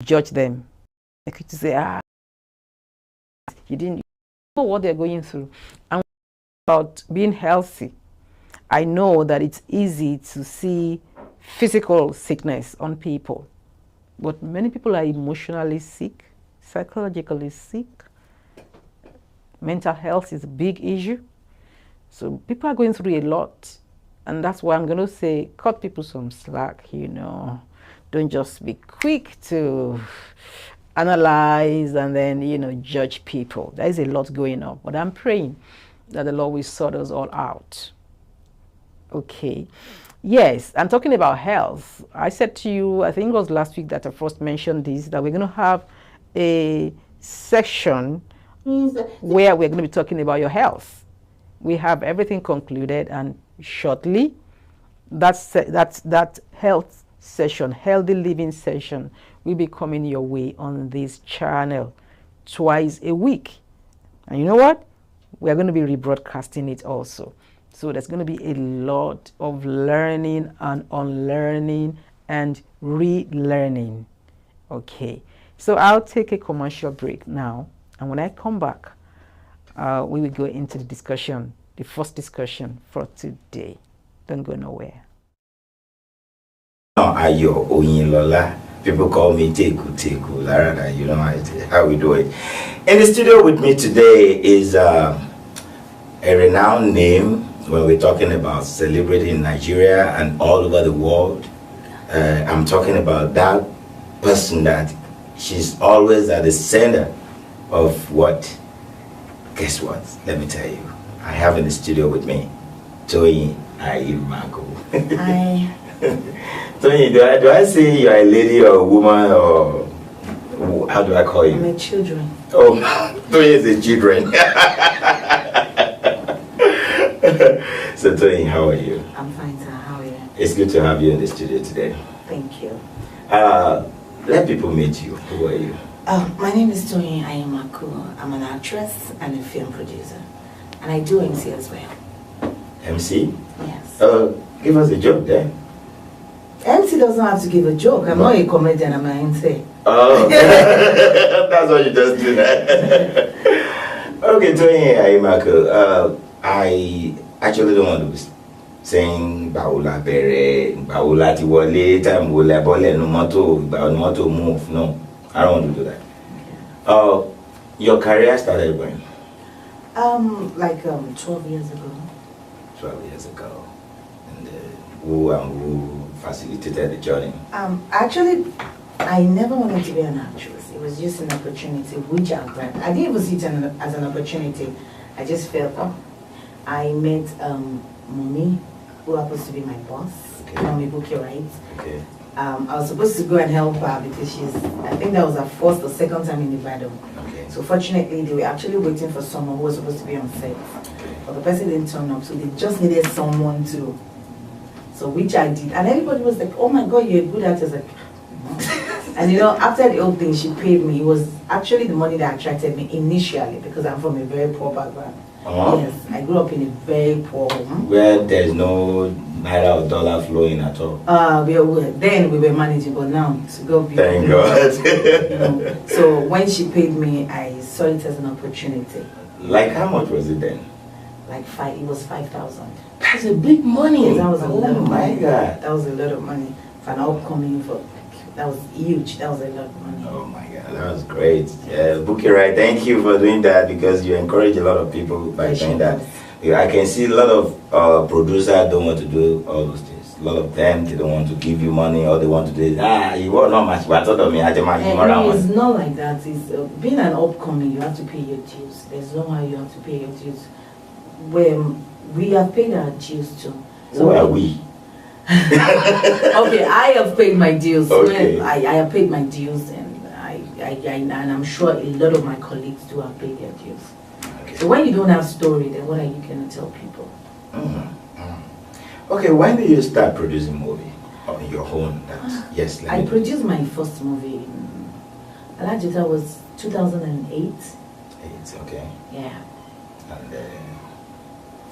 judge them. I could say, you didn't know what they're going through. And about being healthy, I know that it's easy to see physical sickness on people, but many people are emotionally sick, psychologically sick. Mental health is a big issue. So people are going through a lot. And that's why I'm going to say, cut people some slack, Don't just be quick to analyze and then, judge people. There is a lot going on. But I'm praying that the Lord will sort us all out. Okay. Yes, and talking about health, I said to you, I think it was last week that I first mentioned this, that we're going to have a section where we're going to be talking about your health. We have everything concluded, and shortly, that health session, healthy living session, will be coming your way on this channel twice a week. And you know what? We're going to be rebroadcasting it also. So there's going to be a lot of learning and unlearning and relearning. Okay. So I'll take a commercial break now. And when I come back, we will go into the discussion, the first discussion for today. Don't go nowhere. Ayo Oyinlola. People call me Teku, Lara, how we do it. In the studio with me today is a renowned name when we're talking about celebrity in Nigeria and all over the world. I'm talking about that person that she's always at the center of what? Guess what? Let me tell you. I have in the studio with me, Toyin Ayimaku. Hi. Toyin, do I say you're a lady or a woman, or how do I call you? I'm a children. Oh, Toyin is a children. So Toyin, how are you? I'm fine, sir. How are you? It's good to have you in the studio today. Thank you. Let people meet you. Who are you? My name is Toyin Ayimaku. I'm an actress and a film producer. And I do MC as well. MC? Yes. Give us a joke there. MC doesn't have to give a joke. I'm not a comedian, I'm an MC. Oh, that's what you just do that. Okay, Toyin Ayimaku, I actually don't want to be saying Baula Bere, Baula Tiwale, time Wole Bole, no motto move. No, I don't want to do that. Okay. Your career started when? 12 years ago. 12 years ago. And who facilitated the journey? Actually, I never wanted to be an actress. It was just an opportunity which I grabbed. I didn't even see it as an opportunity. I just felt, I met Mommy, who happens to be my boss. Okay. Mommy Bookie, right? Okay. I was supposed to go and help her because I think that was her first or second time in Ibadan. Okay. So fortunately, they were actually waiting for someone who was supposed to be on set. Okay. But the person didn't turn up, so they just needed someone to. So which I did. And everybody was like, oh my God, you're a good actor. Like, and after the whole thing, she paid me. It was actually the money that attracted me initially because I'm from a very poor background. Yes, I grew up in a very poor home. Where there's no naira or dollar flowing at all. Then we were managing, but now to go be. Thank God. So when she paid me, I saw it as an opportunity. Like how much was it then? It was 5,000. That's a big money. Yes, that was a lot of money. Oh my God. That was a lot of money for an upcoming that was huge. That was a lot of money. Oh my God, that was great. Yeah, Bookie, right? Thank you for doing that because you encourage a lot of people by doing that. Yeah, I can see a lot of producers don't want to do all those things. A lot of them, they don't want to give you money. All they want to do is, you want not much, but I thought of me, it's not like that. It's being an upcoming, you have to pay your dues. There's no way you have to pay your dues. When we have paid our dues too. So who are we? Okay, I have paid my dues. Okay. I have paid my dues, and and I'm sure a lot of my colleagues do have paid their dues. Okay. So when you don't have story, then what are you going to tell people? Okay, when did you start producing movie on your own? Yes, I produced my first movie. Alajita was 2008. Okay. Yeah. And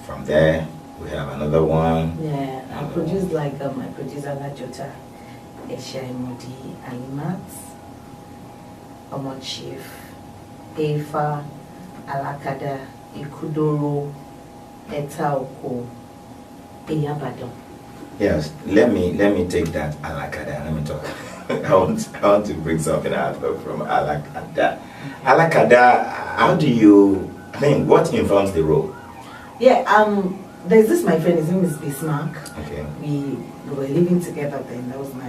from there, we have another one. Yeah, I produced I produced Alajota, Esha Emodi, Alimat, Omo Chief, Efa, Alakada, Ikudoro, Etaoko, Eyabado. Yes, let me take that Alakada. Let me talk. I want to bring something out from Alakada. Alakada, how do you? I mean, what informs the role? Yeah, there's this my friend. His name is Bismarck. Okay. We were living together then. That was we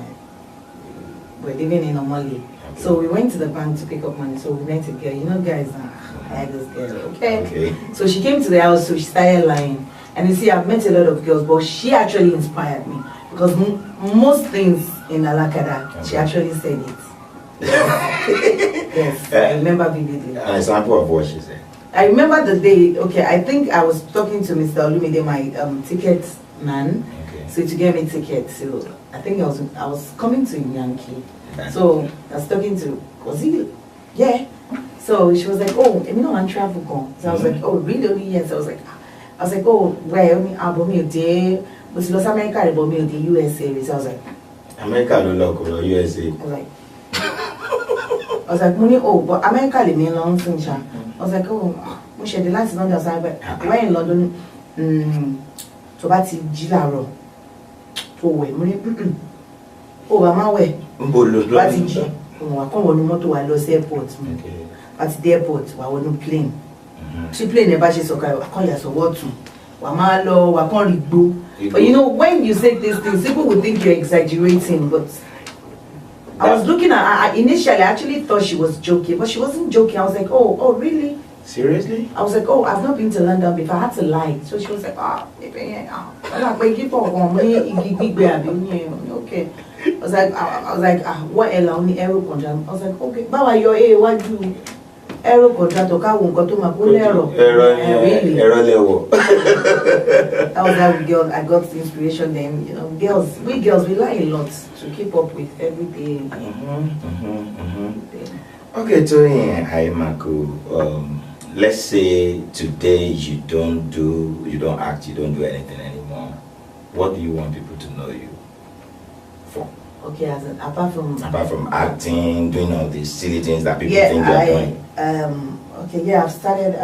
were living in Omali. Okay. So we went to the bank to pick up money. So we met a girl. You know, guys, I had this girl. Okay. So she came to the house. So she started lying. And you see, I've met a lot of girls, but she actually inspired me because most things in Alakada, she actually said it. Yes, I remember vividly. An example of what she said. I remember the day. Okay, I think I was talking to Mr. Olumide, my ticket man, Okay. so to get me tickets. So I think I was coming to Yankee. Okay. So I was talking to, was he? Yeah. So she was like, oh, you know, I'm travel gone. So I was like, oh, really? Yes. I was like, oh, where? I bought me a day. But she lost America, I bought me a day USA. So I was like, America no local USA. I was like, money, oh, but America live me long since. I was like, oh, we should the last London side, but why in London? So that's Gilaro. Oh, wait, money. Oh, I'm away. But in G. Oh, I come on to I lost airport. At the airport, I wasn't plane. She plane never she's okay. I can't hear so what to. Wamalo, I can't read. But you know, when you say these things, people would think you're exaggerating. But I was looking at. I initially actually thought she was joking, but she wasn't joking. I was like, oh, really? Seriously? I was like, oh, I've not been to London before. I had to lie. So she was like, okay. I was like, what only aero contract? I was like, okay, Baba, you're what do aero contract or car won't go to my aero? Really? Aero level. That was how I got the inspiration then. You know, we girls, we lie a lot to keep up with everything. Okay, Tony Aimaku, let's say today you don't act, you don't do anything anymore. What do you want people to know you for? Okay, apart from acting, doing all these silly things that people think you're doing. I've started.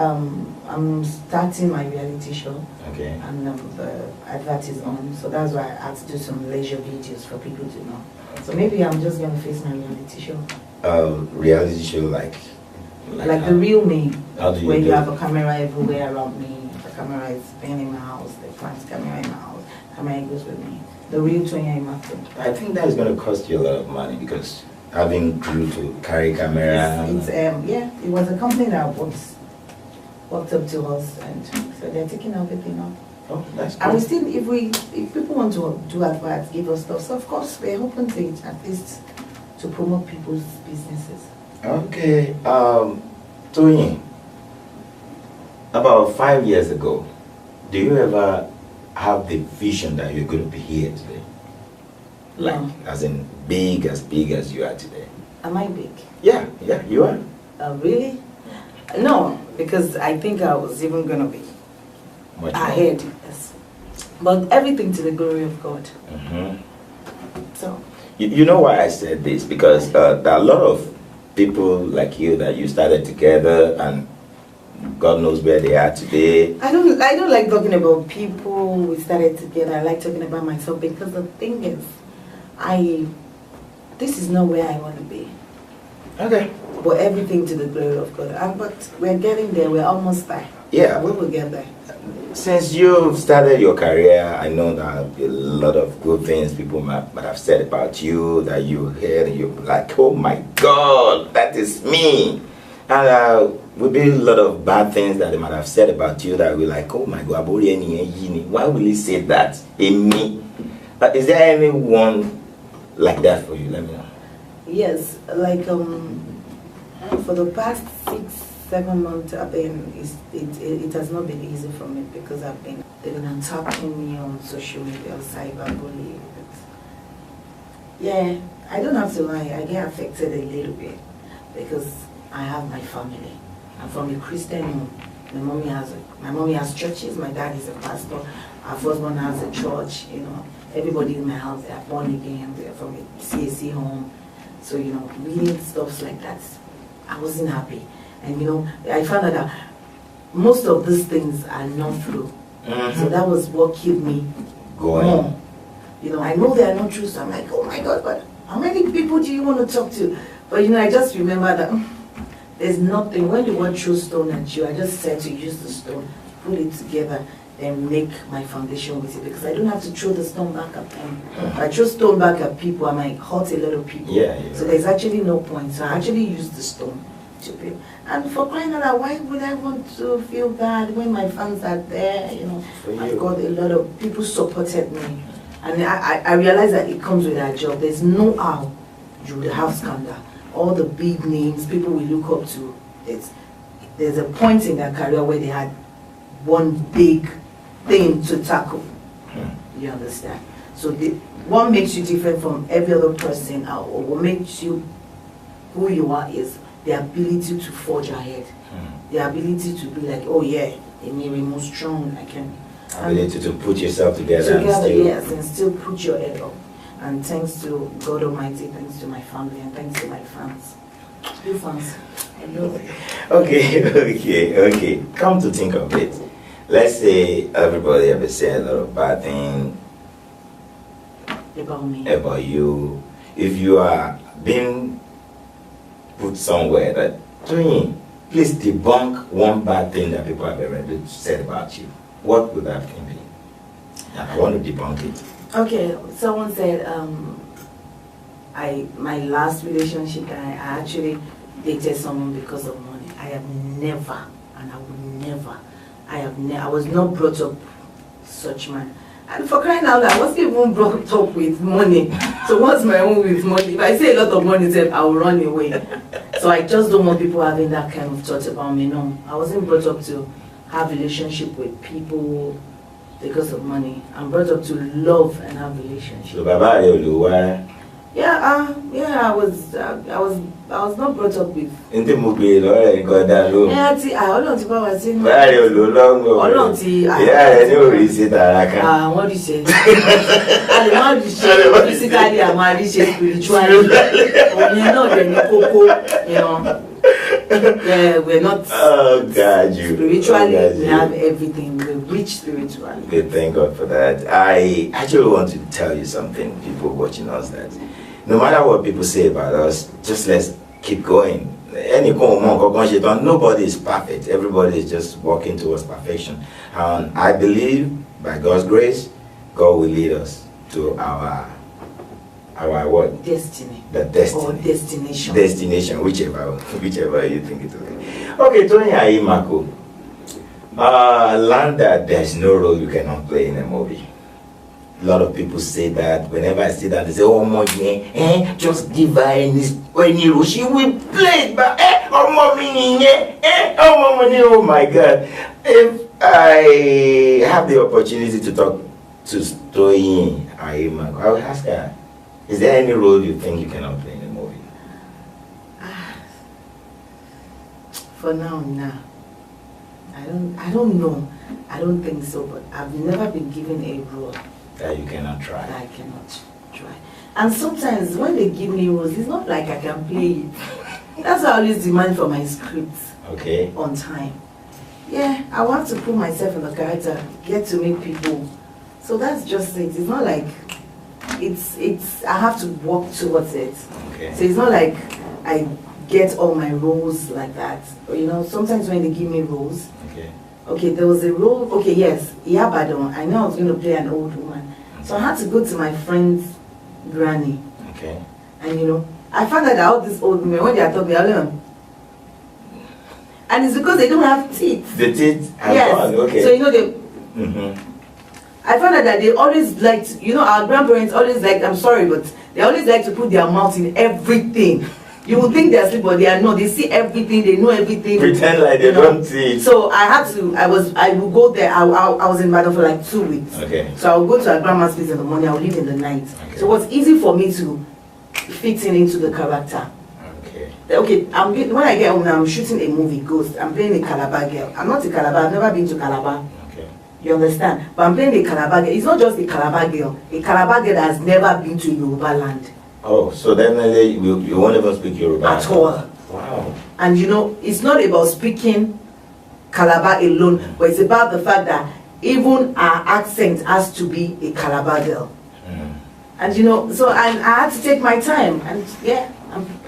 I'm starting my reality show. Okay. And the advert is on, so that's why I had to do some leisure videos for people to know. So maybe I'm just gonna face my reality show. Reality show like the real me. How do you where do you it? have a camera everywhere around me. The camera is been in my house. The front camera in my house. Camera goes with me. The real Tonya Imafo. I think that is going to cost you a lot of money because having crew to carry camera. It was a company that worked up to us, and so they're taking everything up. Oh, that's good. And we still, if people want to do adverts, give us stuff. So of course we're open to it, at least to promote people's businesses. Okay, Tony, about 5 years ago, do you ever have the vision that you're going to be here today? Like, as in big as you are today? Am I big? Yeah, you are. Really? No, because I think I was even going to be Much ahead. Yes. But everything to the glory of God. So. You know why I said this? Because there are a lot of people like you that you started together and God knows where they are today. I don't like talking about people we started together. I like talking about myself because the thing is, this is not where I want to be. Okay. But everything to the glory of God. But we're getting there. We're almost there. Yeah. We will get there. Since you've started your career, I know that a lot of good things people might have said about you, that you hear and you're like, oh my God, that is me. And will be a lot of bad things that they might have said about you that we're like, oh my God, why will he say that in me? Is there anyone like that for you? Let me know. Yes, like for the past 6-7 months, it has not been easy for me because they've been attacking me on social media, cyberbullying. Yeah, I don't have to lie, I get affected a little bit because I have my family. I'm from a Christian home. My mommy has churches, my dad is a pastor, our first one has a church, you know. Everybody in my house, they are born again, they're from a CAC home. So, you know, we need stuff like that. I wasn't happy. And you know, I found out that most of these things are not true. So that was what kept me going more. You know, I know they are not true, so I'm like, oh my God, but how many people do you want to talk to? But you know, I just remember that there's nothing, when the word throw stone at you, I just said to use the stone, put it together, and make my foundation with it, because I don't have to throw the stone back at them. If I throw stone back at people, I might hurt a lot of people. So there's actually no point. So I actually use the stone to build. And for crying out loud, why would I want to feel bad when my fans are there? You know, I've got a lot of people supported me. And I realized that it comes with our job. There's no how you would have scandal. All the big names, people we look up to, there's a point in their career where they had one big thing to tackle. You understand? So what makes you different from every other person, or what makes you who you are, is the ability to forge ahead. The ability to be like, oh yeah, I'm more strong, I can. Ability to put yourself together and still, yes, and still put your head up. And thanks to God Almighty, thanks to my family, and thanks to my fans. You fans, I love it. Okay. Come to think of it, let's say everybody ever said a lot of bad things about me, about you. If you are being put somewhere that, please debunk one bad thing that people have ever said about you, what would that thing be? I want to debunk it. Okay, someone said my last relationship, I actually dated someone because of money. I have never, and I would never, I was not brought up such man. And for crying out loud, I wasn't even brought up with money. So what's my own with money? If I say a lot of money, then I will run away. So I just don't want people having that kind of thought about me. No, I wasn't brought up to have relationship with people because of money. I'm brought up to love and have relationship. So Baba, yeah, I was not brought up with. In the movie, Lord, God, that room. Yeah, Ọlọ́run ti bá wa sí. Ọlọ́run ti. Yeah, I know we see that. What do you say? I don't know physically, I'm a spiritually. You're not the koko, you know. Yeah, we're not. Oh God, you. Spiritually, we have everything. We're rich spiritually. Okay, thank God for that. I actually want to tell you something, people watching us, that no matter what people say about us, just let's keep going. Nobody is perfect. Everybody is just walking towards perfection. And I believe, by God's grace, God will lead us to our what? Destiny. The destiny. Or destination. Destination, whichever you think it will be. Okay, Tony Aimako. Learn that there's no role you cannot play in a movie. A lot of people say that. Whenever I see that, they say, oh my God, just give her any role. She will play it, but oh my God. If I have the opportunity to talk to Tony Aimako, I will ask her, is there any role you think you cannot play in a movie? For now, nah. I don't know. I don't think so, but I've never been given a role that you cannot try. That I cannot try. And sometimes when they give me roles, it's not like I can play it. That's why I always demand for my scripts. Okay. On time. Yeah, I want to put myself in the character, get to meet people. So that's just it. It's not like it's I have to work towards it. Okay. So it's not like I get all my roles like that. You know, sometimes when they give me roles, okay, there was a role, okay, yes, Yabadon, I know I was going to play an old woman. So I had to go to my friend's granny. Okay. And you know, I found out that all these old women, when they are talking, and it's because they don't have teeth. The teeth are gone, okay. So you know, they... I found out that they always liked, you know, our grandparents always liked, I'm sorry, but they always like to put their mouth in everything. You would think they're asleep, but they are not. They see everything, they know everything. Pretend like they don't see it. So I would go there. I was in Ibadan for like 2 weeks. Okay. So I would go to our grandma's place in the morning, I would leave in the night. Okay. So it was easy for me to fit into the character. Okay, when I get home now, I'm shooting a movie, Ghost. I'm playing a Calabar girl. I'm not a Calabar, I've never been to Calabar. Okay. You understand? But I'm playing a Calabar girl. It's not just a Calabar girl. A Calabar girl that has never been to Yoruba land. Oh, so then you won't even speak Yoruba? At all. Wow. And you know, it's not about speaking Calabar alone, but it's about the fact that even our accent has to be a Calabar girl. And you know, so I had to take my time, and yeah,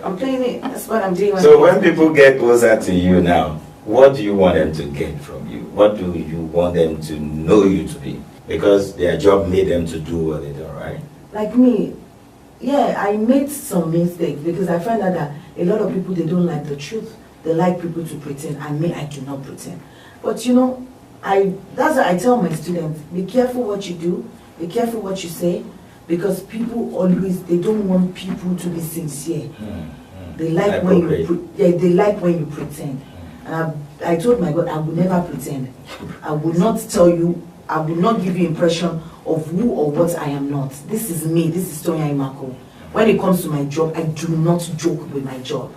I'm playing it. That's what I'm doing. So when people get closer to you now, what do you want them to get from you? What do you want them to know you to be? Because their job made them to do what they do, right? Like me, yeah, I made some mistakes because I find out that a lot of people, they don't like the truth. They like people to pretend, and me, I do not pretend. But you know, that's why I tell my students, be careful what you do, be careful what you say, because people always, they don't want people to be sincere. They like when you they like when you pretend. And I told my God, I will never pretend. I will not tell you, I will not give you impression of who or what I am not. This is me, this is Tonya Imako. When it comes to my job, I do not joke with my job.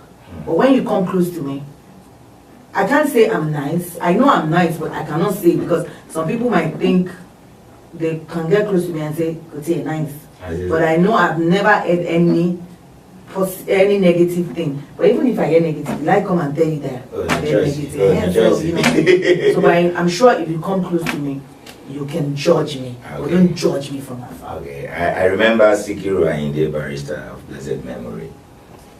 But when you come close to me, I can't say I'm nice. I know I'm nice, but I cannot say it because some people might think they can get close to me and say, "Kote, nice." But I know I've never had any negative thing. But even if I hear negative, I come and tell you that I hear negative. So, you know, so I'm sure if you come close to me, you can judge me. Okay. But don't judge me from afar. Okay. I remember Sikiru Ayinde, barrister of blessed memory.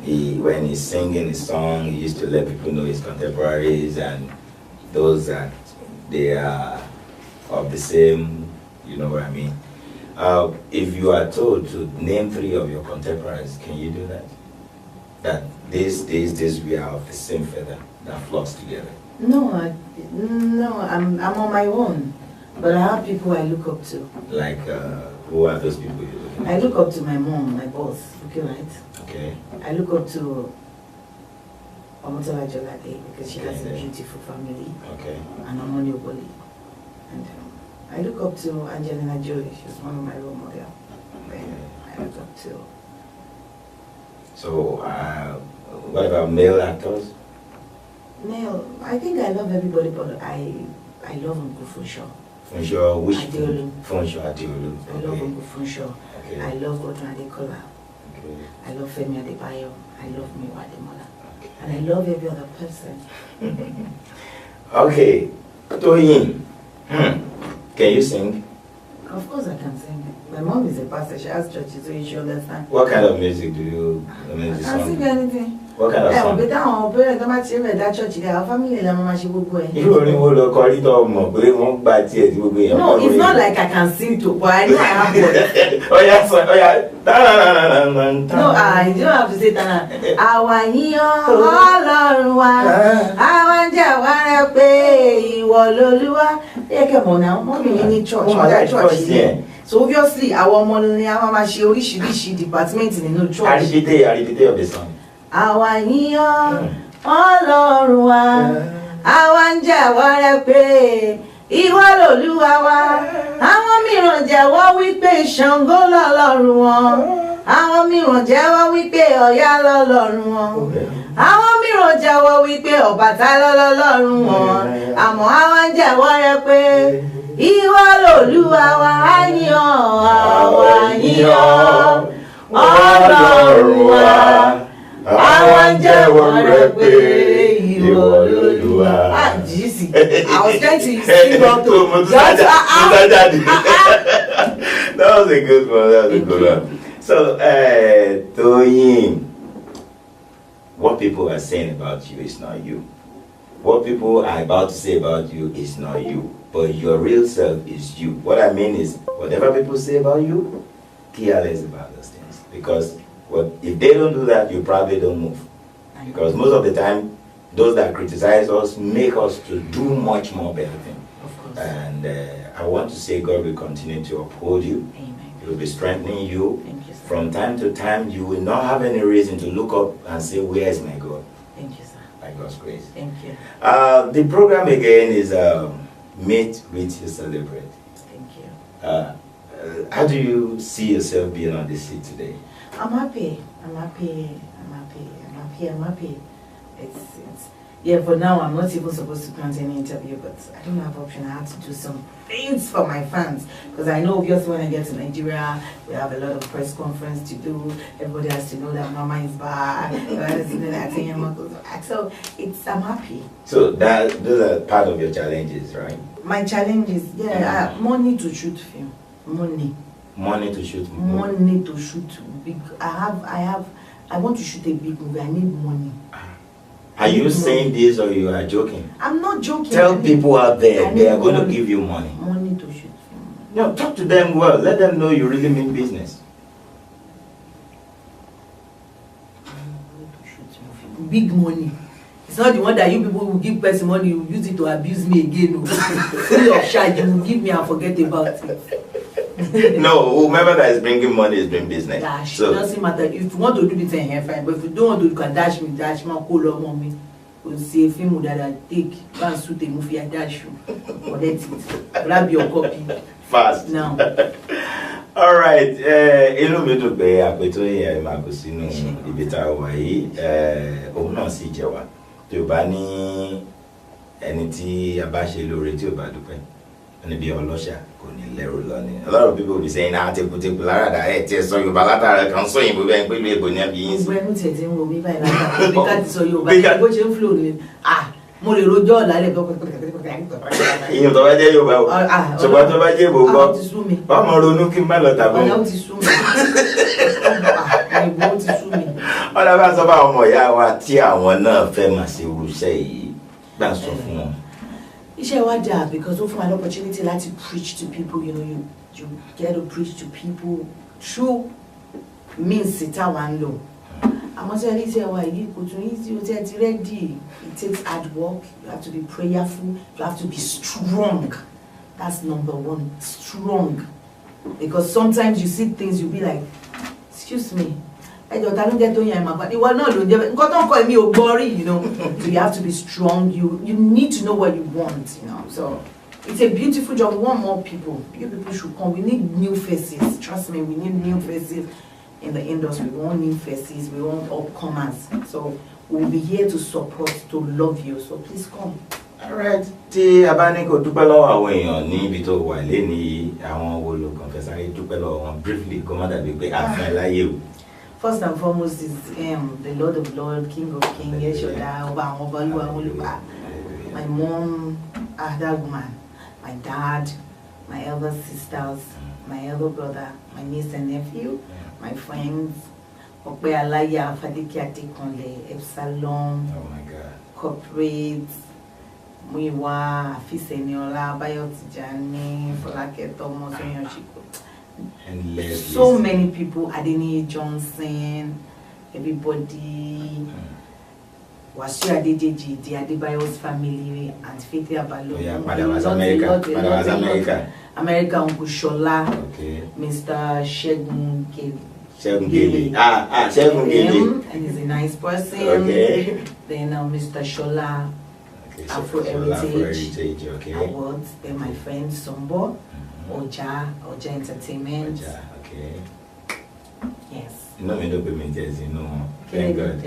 When he's singing his song, he used to let people know his contemporaries and those that they are of the same, you know what I mean. If you are told to name 3 of your contemporaries, can you do that? That this, we are of the same feather that flocks together. No, I'm on my own, but I have people I look up to. Like, who are those people you look at? I look up to my mom, my boss. Okay, right? Okay. I look up to Omotola Jolade because she has a beautiful family. Okay. And Omoni Oboli. And I look up to Angelina Jolie. She's one of my role models. Okay. I look up to. So, what about male actors? Male, I think I love everybody, but I love Uncle Funsho. Funsho, which? Adeolu. Funsho, Adeolu. I love Uncle Funsho. Okay. I love Odun Adekola. Okay. I love Femi Adebayo. I love Miwa Ademola. Okay. And I love every other person. Okay. Toyin. Can you sing? Of course I can sing. My mom is a pastor. She has churches, so you should understand. What kind of music do you I can sing anything. What kind of song? But our parents don't match that church. Our family la mama she go go. No, it's not like I can sing to, but I know I have voice. Oh yeah. No, I don't have to say that. Àwa yìn ọ́ Ọlọ́run wa, àwa ń jẹ́ wa rẹ pé ìwọ lolúwa. Come on now, mommy you need church. Church. So obviously, our money, our machi, oríṣiríṣi department nínú church. I repeat of the song. Àwa yìn ọ́ Ọlọ́run wa, àwa ń jẹ́ wa rẹ pé ìwọ lolúwa wa. Àwọn mìíràn jẹ́wọ́ wípé Ṣàngó lọ́lọ́run wọn. Àwọn mìíràn jẹ́wọ́ wípé Ọya lọ́lọ́run wọn. Àwọn mìíràn jẹ́wọ́ wípé Ọbàtálá lọ́lọ́run wọn. Àmọ́ àwa ń jẹ́wọ́ rẹ pé ìwọ lolúwa wa. Á yìn ọ́, àwa yìn ọ́ Ọlọ́run wa. Àwa ń jẹ́wọ́ rẹ pé ìwọ lolúwa. I was trying to sing up to That was a good one. So, Toyin, what people are saying about you is not you. What people are about to say about you is not you. But your real self is you. What I mean is, whatever people say about you, care less about those things. Because if they don't do that, you probably don't move. Because most of the time, those that criticize us make us to do much more better things. Of course. And I want to say God will continue to uphold you. Amen. He will be strengthening you. Thank you, sir. From time to time, you will not have any reason to look up and say, where is my God? Thank you, sir. By God's grace. Thank you. The program again is Meet, Greet, You Celebrate. Thank you. How do you see yourself being on this seat today? I'm happy. I'm happy. Yeah, for now I'm not even supposed to grant any interview, but I don't have option. I have to do some things for my fans because I know obviously when I get to Nigeria, we have a lot of press conference to do. Everybody has to know that Mama is back. So I'm happy. So those are part of your challenges, right? My challenge is money to shoot film. Money to shoot big. I want to shoot a big movie. I need money. Are you saying this or you are joking? I'm not joking. Tell people out there they are going to give you money. Money to shoot film. No, talk to them well. Let them know you really mean business. Big money. It's not the one that you people will give person money, you use it to abuse me again. Free of charge, you will give me and forget about it. No, whoever that is bringing money is doing business. Dash. So, it doesn't matter. If you want to do this in here, fine. But if you don't want to, you can dash me, call up on me. We'll see a film that I take, go and shoot a movie, I dash you. Collect it. Grab your copy. Fast. Now. All right. Inú mi dùn pé àpètò yẹn máa kó sínú ibi tá a wà yìí. Òun náà sì jẹ wá. Tí o bá ní ẹni tí a bá ṣe lóore tí o bá dúpẹ́. Ẹni bí ọlọ́ṣà kò ní lẹ́rù lọ ni. A lot of people will be saying, tepu láradà ẹ̀ tí ẹ sọ Yorùbá látara kan sọ òyìnbó bẹ́ẹ̀ pẹ̀lú èbò ní àbí yín sí. Gbogbo ẹnu tẹ̀tẹ̀ ń wo mi báyìí látara bí ká ti sọ Yorùbá bó ṣe ń flow ni. Mo lè rojọ́ ọ̀la rẹ̀ pẹ́pẹ́pẹ́pẹ́pẹ́. Ìyẹn tó bá jẹ́ Yorùbá o. Ṣùgbọ́n tó bá jẹ́ Ìgbò gbọ́. Ọmọ ronú kí n má lọ tàbí. Ọ̀la ó ti sú mi. Ìgbò ó ti sú mi. Ọ̀la bá sọ fún àwọn ọmọ ìyá wa tí àwọn náà fẹ́ máa ṣe irúṣẹ́ yìí gbà sọ fún wọn. Iṣẹ́ wa dáa because ó fún an opportunity láti preach to people, you know, you get to preach to people through means táwa ń lò. Àmọ́ tí ẹni iṣẹ́ wa yìí kò tún easy o tí ẹ ti ready. It takes hard work, you have to be prayerful, you have to be strong. That's number one, strong. Because sometimes you see things, you'll be like, excuse me, ẹjọ́ ta ló jẹ́ tó yẹn màgbà ìwọ náà ló jẹ́ nǹkan tó ń kọ́ ẹ̀mí ò gbọ́ rí, you know. So you have to be strong, you need to know what you want, you know. So it's a beautiful job. We want more people. You people should come. We need new faces. Trust me, we need new faces in the industry. We want new faces, we want upcomers. So we'll be here to support, to love you. So please come. Alright, tí a bá ní kó dúpẹ́ lọ́wọ́ àwọn èèyàn ní ibi tó wà lénìí àwọn wo ló kàn fẹ́ sáré dúpẹ́ lọ́wọ́ wọn briefly kó má dàbí pé àfẹ́ láyé o. First and foremost is the Lord of Lords, King of Kings, Yeshoda, my mom, that woman, my dad, my elder sisters, my elder brother, my niece and nephew, my friends, Okpe Alaya, Fadiki Adekunle, Epsilon, Corporate, Muiwa, Afiseniola, Bayotijani, Folake Thomas, so many people, Adeni Johnson, everybody, Wasu Adejeji, the Adebayo's family, and Faith Abalo. Yeah, Madam America. America, Uncle Shola, Mr. Shegun Gele. Shegun Gele. And he's a nice person. Okay. Then Mr. Shola, Afro Heritage Awards. Then my friend Sombo. Oja Entertainment. Okay. Yes. No, me don't payment as you know. Thank God.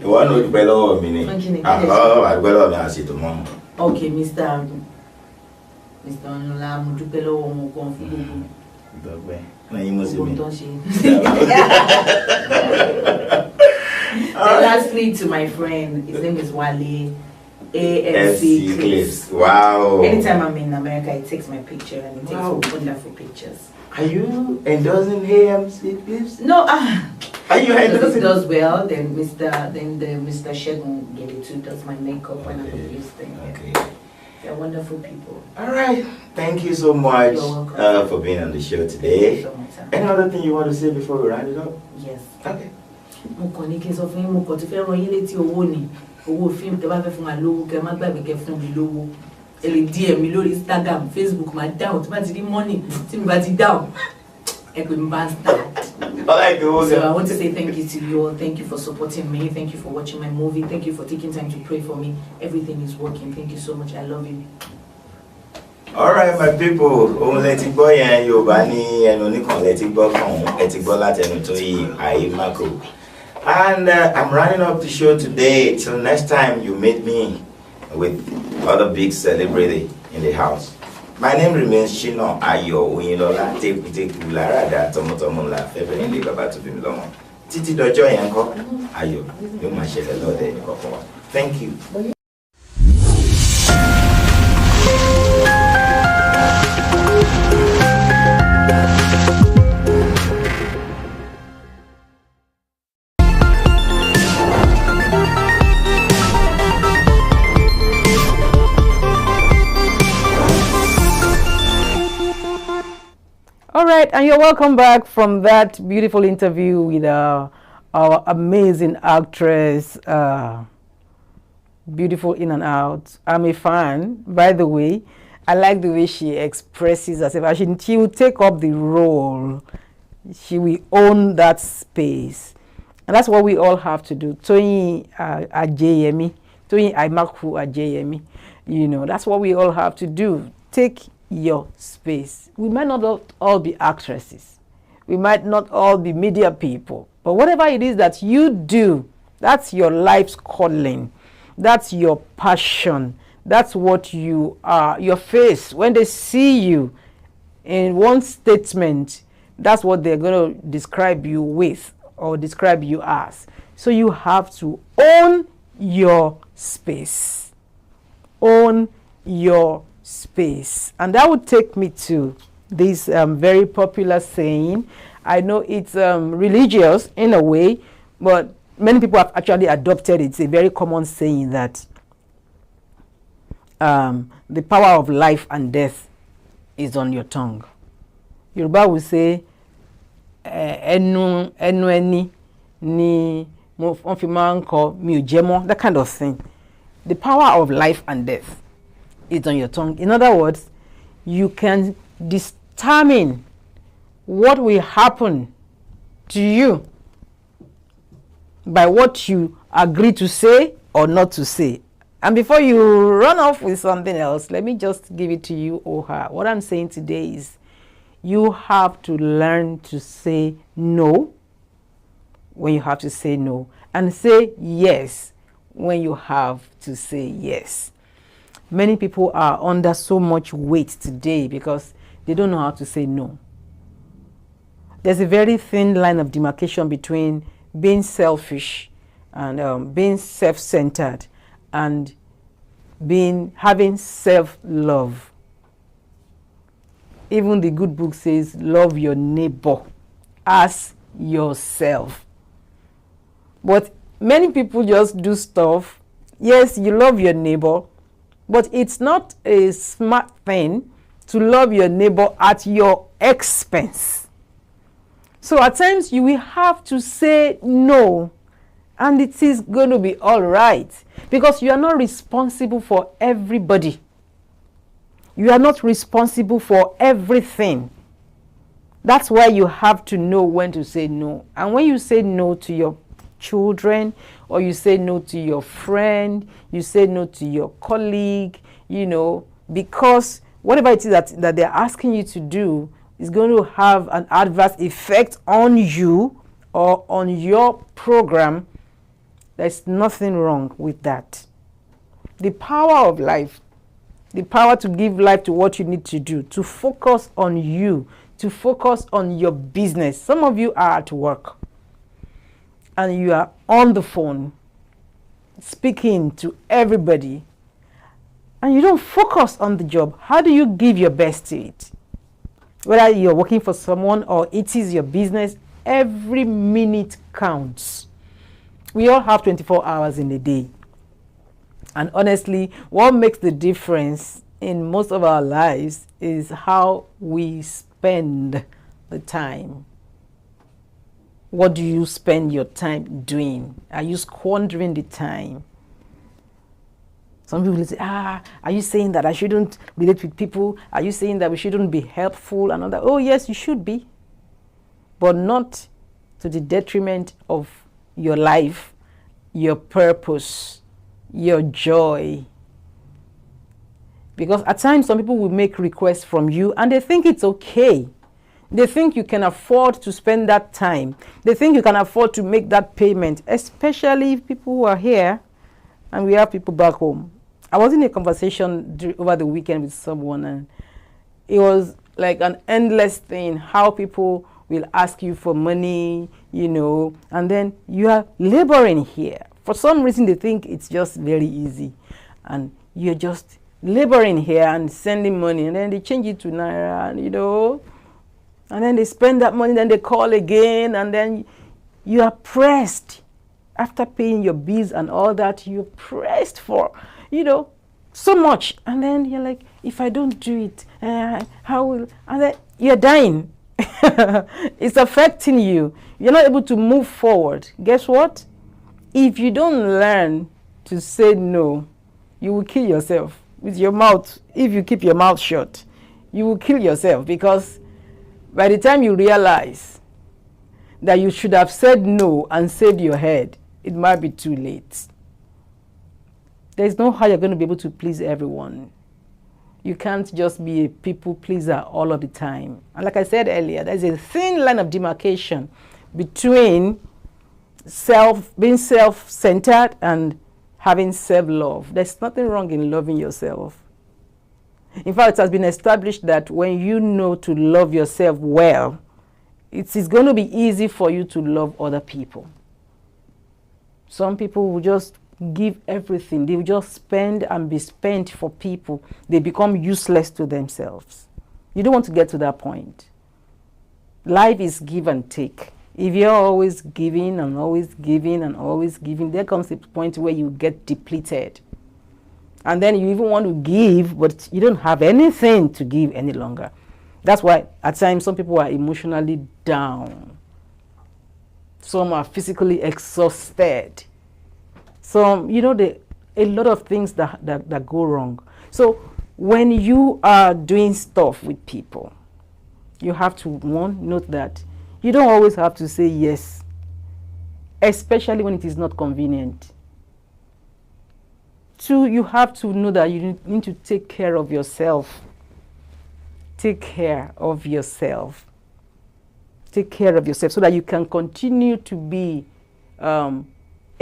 One would below me. I see to mom. Okay, Mr. Onola Mudupelo Omokonfu. Lastly, to my friend, his name is Wale. AFC Clips. Wow. Anytime I'm in America, he takes my picture and he takes wonderful pictures. Are you endorsing AFC Clips? No, are you endorsing? Does well. Then Mr. Shegun Gele too does my makeup when I produce things. Okay. They're wonderful people. All right. Thank you so much for being on the show today. So much, any other thing you want to say before we round it up? Yes. Okay. Owó fíìmù tẹ́ bá fẹ́ fún wa lówó kẹ́ má gbàgbé kẹ́ fún mi lówó ẹ lè DM mi lórí Instagram, Facebook, máa down tí bá ti rí money tí mi bá ti down ẹ pè mí bá ń start. So I want to say thank you to you all. Thank you for supporting me. Thank you for watching my movie. Thank you for taking time to pray for me. Everything is working. Thank you so much. I love you. All right, my people. Ohun lẹ ti gbọ́ yẹn Yorùbá ní ẹnu oníkan lẹ ti gbọ́ kan ẹ ti gbọ́ láti ẹnu tó yí àyè mákò. And I'm running up the show today. Till next time you meet me with other big celebrity in the house. My name remains Shino Ayo Oyinlola Teku Larada Tomotomo La Febe Nle Baba to Bimi Lomo. Títí dọjọ́ yẹn ńkọ́ ayọ̀ yóò máa ṣẹlẹ̀ lọ́dẹ ẹnìkọ̀ọ̀kan wa. Thank you. All right, and you're welcome back from that beautiful interview with our amazing actress, beautiful in and out. I'm a fan, by the way. I like the way she expresses herself. She will take up the role. She will own that space. And that's what we all have to do. Toyin Ajayemi, Toyin Aimaku Ajayemi. You know, that's what we all have to do. Take your space. We might not all be actresses. We might not all be media people. But whatever it is that you do, that's your life's calling. That's your passion. That's what you are. Your face, when they see you in one statement, that's what they're going to describe you with or describe you as. So you have to own your space. Own your space. And that would take me to this very popular saying. I know it's religious in a way, but many people have actually adopted it. It's a very common saying that the power of life and death is on your tongue. Yoruba will say, enu eni ni mo fi ma nko mi o je mo, that kind of thing. The power of life and death is on your tongue. In other words, you can determine what will happen to you by what you agree to say or not to say. And before you run off with something else, let me just give it to you or her. What I'm saying today is you have to learn to say no when you have to say no, and say yes when you have to say yes. Many people are under so much weight today because they don't know how to say no. There's a very thin line of demarcation between being selfish and being self-centered and having self-love. Even the good book says, love your neighbor as yourself. But many people just do stuff. Yes, you love your neighbor, but it's not a smart thing to love your neighbor at your expense. So at times you will have to say no, and it is going to be all right, because you are not responsible for everybody. You are not responsible for everything. That's why you have to know when to say no. And when you say no to your children, or you say no to your friend, you say no to your colleague, you know, because whatever it is that they're asking you to do is going to have an adverse effect on you or on your program, there's nothing wrong with that. The power of life, the power to give life to what you need to do, to focus on you, to focus on your business. Some of you are at work and you are on the phone speaking to everybody and you don't focus on the job. How do you give your best to it? Whether you're working for someone or it is your business, every minute counts. We all have 24 hours in a day. And honestly, what makes the difference in most of our lives is how we spend the time. What do you spend your time doing? Are you squandering the time? Some people say, are you saying that I shouldn't relate with people? Are you saying that we shouldn't be helpful and all that? Oh, yes, you should be. But not to the detriment of your life, your purpose, your joy. Because at times some people will make requests from you and they think it's okay. They think you can afford to spend that time. They think you can afford to make that payment, especially people who are here and we have people back home. I was in a conversation over the weekend with someone, and it was like an endless thing, how people will ask you for money, and then you are laboring here. For some reason, they think it's just very easy, and you're just laboring here and sending money, and then they change it to Naira, and then they spend that money, then they call again, and then you are pressed. After paying your bills and all that, you're pressed for, so much. And then you're like, if I don't do it, how will, and then you're dying. It's affecting you. You're not able to move forward. Guess what? If you don't learn to say no, you will kill yourself with your mouth. If you keep your mouth shut, you will kill yourself, because by the time you realize that you should have said no and saved your head, it might be too late. There's no how you're going to be able to please everyone. You can't just be a people pleaser all of the time. And like I said earlier, there's a thin line of demarcation between being self-centered and having self-love. There's nothing wrong in loving yourself. In fact, it has been established that when you know to love yourself well, it is going to be easy for you to love other people. Some people will just give everything. They will just spend and be spent for people. They become useless to themselves. You don't want to get to that point. Life is give and take. If you're always giving and always giving and always giving, there comes a point where you get depleted. And then you even want to give, but you don't have anything to give any longer. That's why at times some people are emotionally down. Some are physically exhausted. Some, a lot of things that go wrong. So when you are doing stuff with people, you have to, one, note that you don't always have to say yes, especially when it is not convenient. Two, you have to know that you need to take care of yourself. Take care of yourself. Take care of yourself so that you can continue to be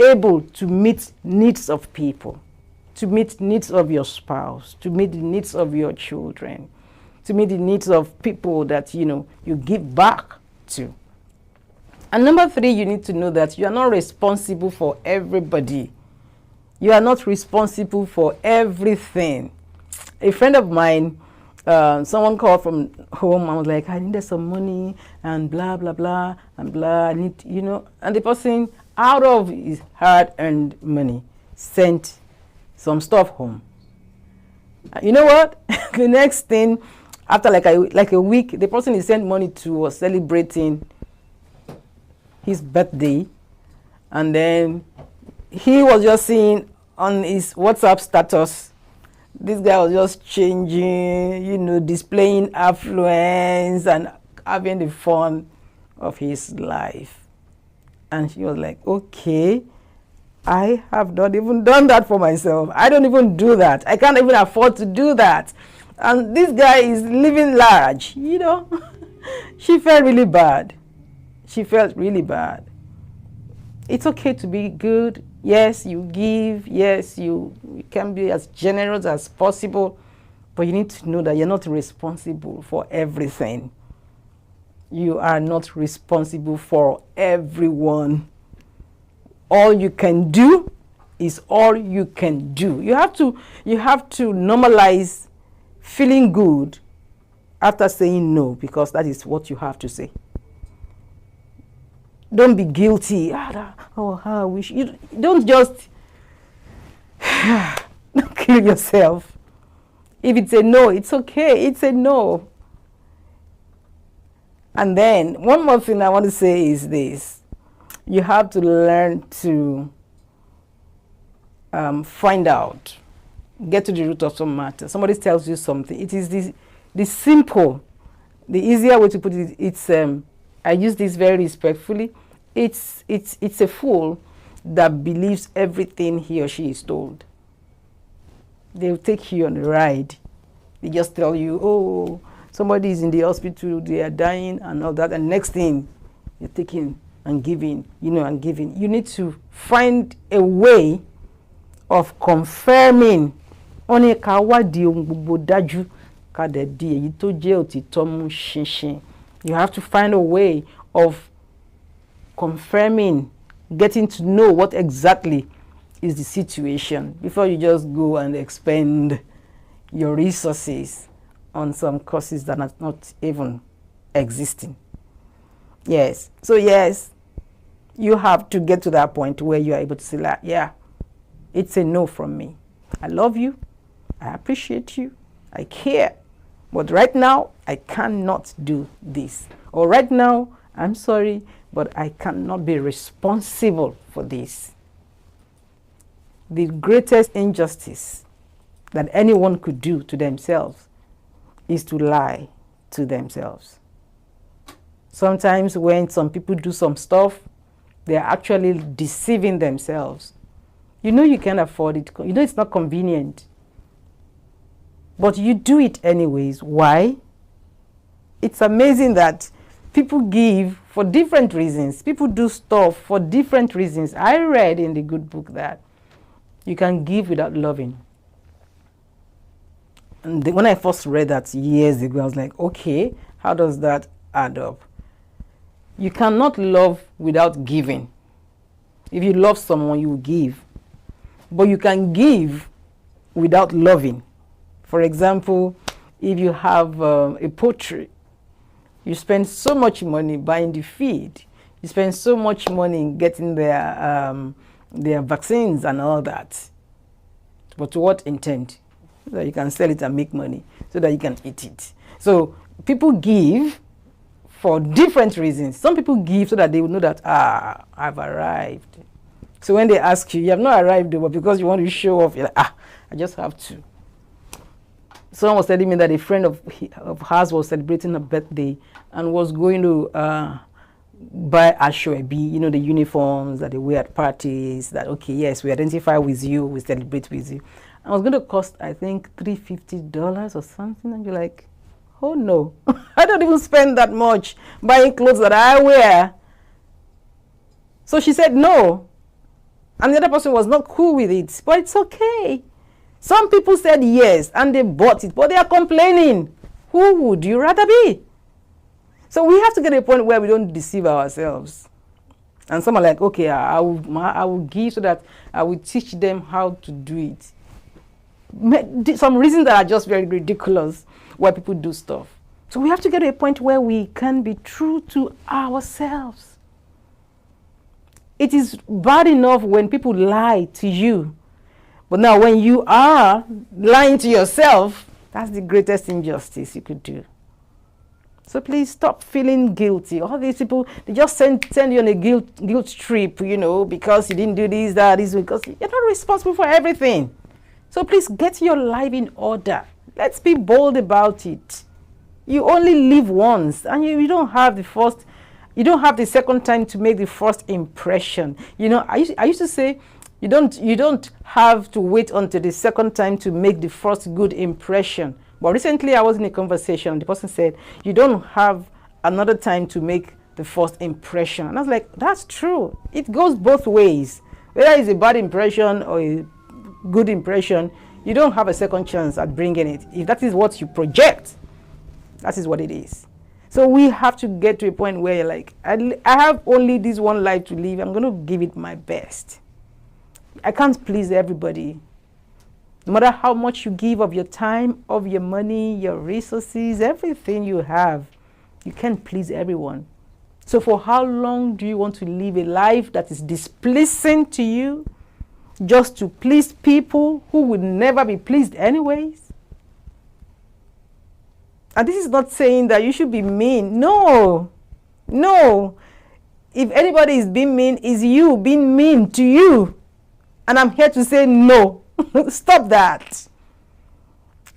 able to meet needs of people, to meet needs of your spouse, to meet the needs of your children, to meet the needs of people that, you give back to. And number three, you need to know that you are not responsible for everybody. You are not responsible for everything. A friend of mine, someone called from home and was like, I needed some money and blah, blah, blah, and blah. I need, and the person, out of his hard-earned money, sent some stuff home. You know what? The next thing, after like a week, the person he sent money to was celebrating his birthday, and then he was just seeing on his WhatsApp status, this guy was just changing, displaying affluence and having the fun of his life. And she was like, okay, I have not even done that for myself. I don't even do that. I can't even afford to do that. And this guy is living large, She felt really bad. She felt really bad. It's okay to be good. Yes, you give. Yes, you can be as generous as possible. But you need to know that you're not responsible for everything. You are not responsible for everyone. All you can do is all you can do. You have to normalize feeling good after saying no, because that is what you have to say. Don't be guilty. How I wish. You don't just don't kill yourself. If it's a no, it's okay. It's a no. And then one more thing I want to say is this. You have to learn to find out, get to the root of some matter. Somebody tells you something. It is the simple, the easier way to put it. It's I use this very respectfully. It's a fool that believes everything he or she is told. They'll take you on a ride. They just tell you, oh, Somebody is in the hospital, they are dying and all that, and next thing, you're taking and giving, and giving. You need to find a way of confirming. You have to find a way of confirming, getting to know what exactly is the situation before you just go and expend your resources on some courses that are not even existing. Yes. So yes, you have to get to that point where you are able to say, like, yeah, it's a no from me. I love you. I appreciate you. I care. But right now, I cannot do this. Or right now, I'm sorry, but I cannot be responsible for this. The greatest injustice that anyone could do to themselves is to lie to themselves. Sometimes when some people do some stuff, they are actually deceiving themselves. You know you can't afford it. You know it's not convenient. But you do it anyways. Why? It's amazing that people give for different reasons. People do stuff for different reasons. I read in the good book that you can give without loving. And when I first read that years ago, I was like, okay, how does that add up? You cannot love without giving. If you love someone, you will give. But you can give without loving. For example, if you have a poultry, you spend so much money buying the feed. You spend so much money in getting their vaccines and all that. But to what intent? So that you can sell it and make money, so that you can eat it. So people give for different reasons. Some people give so that they will know that, I've arrived. So when they ask you, you have not arrived, but because you want to show off, you're like, I just have to. Someone was telling me that a friend of hers was celebrating her birthday and was going to buy Ashwebi, the uniforms that they wear at parties, that, okay, yes, we identify with you, we celebrate with you. And it was going to cost, I think, $350 or something. And you're like, oh no, I don't even spend that much buying clothes that I wear. So she said no. And the other person was not cool with it, but it's okay. Some people said yes, and they bought it, but they are complaining. Who would you rather be? So we have to get to a point where we don't deceive ourselves. And some are like, okay, I will give so that I will teach them how to do it. Some reasons that are just very ridiculous why people do stuff. So we have to get to a point where we can be true to ourselves. It is bad enough when people lie to you. But now when you are lying to yourself, that's the greatest injustice you could do. So please stop feeling guilty. All these people, they just send you on a guilt trip, because you didn't do this, because you're not responsible for everything. So please get your life in order. Let's be bold about it. You only live once, and you don't have the second time to make the first impression. I used to say, you don't have to wait until the second time to make the first good impression. But recently I was in a conversation and the person said, you don't have another time to make the first impression. And I was like, that's true. It goes both ways. Whether it's a bad impression or a good impression, you don't have a second chance at bringing it. If that is what you project, that is what it is. So we have to get to a point where you're like, I have only this one life to live. I'm going to give it my best. I can't please everybody. No matter how much you give of your time, of your money, your resources, everything you have, you can't please everyone. So for how long do you want to live a life that is displeasing to you, just to please people who would never be pleased anyways? And this is not saying that you should be mean. No. If anybody is being mean, it's you being mean to you. And I'm here to say no. Stop that.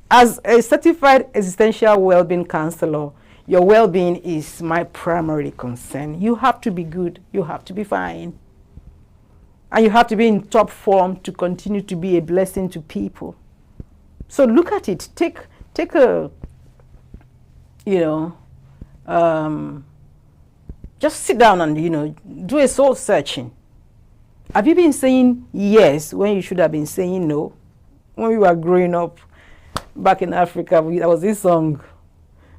As a certified existential well-being counselor, your well-being is my primary concern. You have to be good. You have to be fine. And you have to be in top form to continue to be a blessing to people. So look at it. Take a you know, just sit down and, do a soul searching. Have you been saying yes when you should have been saying no? When we were growing up back in Africa, there was this song,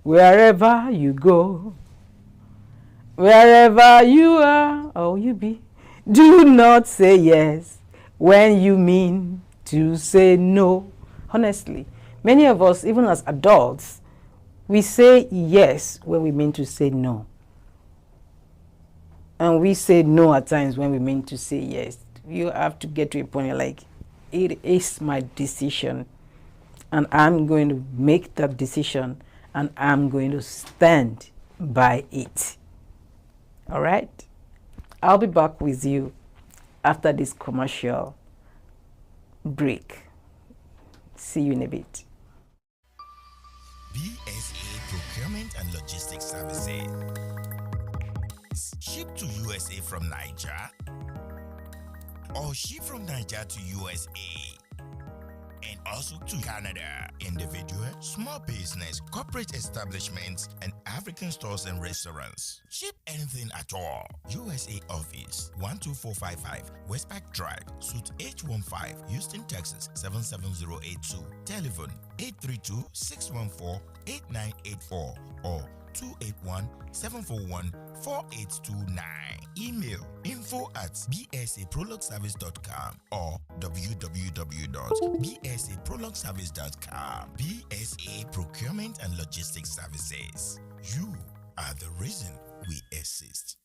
wherever you go, wherever you are or you be, do not say yes when you mean to say no. Honestly, many of us, even as adults, we say yes when we mean to say no. And we say no at times when we mean to say yes. You have to get to a point like, it is my decision, and I'm going to make that decision, and I'm going to stand by it. All right? I'll be back with you after this commercial break. See you in a bit. BSA Procurement and Logistics Services. Ship to USA from Niger, or ship from Niger to USA, and also to Canada. Individual, small business, corporate establishments, and African stores and restaurants. Ship anything at all. USA office 12455 Westpac Drive, Suite H15, Houston, Texas 77082. Telephone 832-614-8984 or 281-741-4829. Email info@bsaprologservice.com or www.bsaprologservice.com. BSA Procurement and Logistics Services. You are the reason we exist.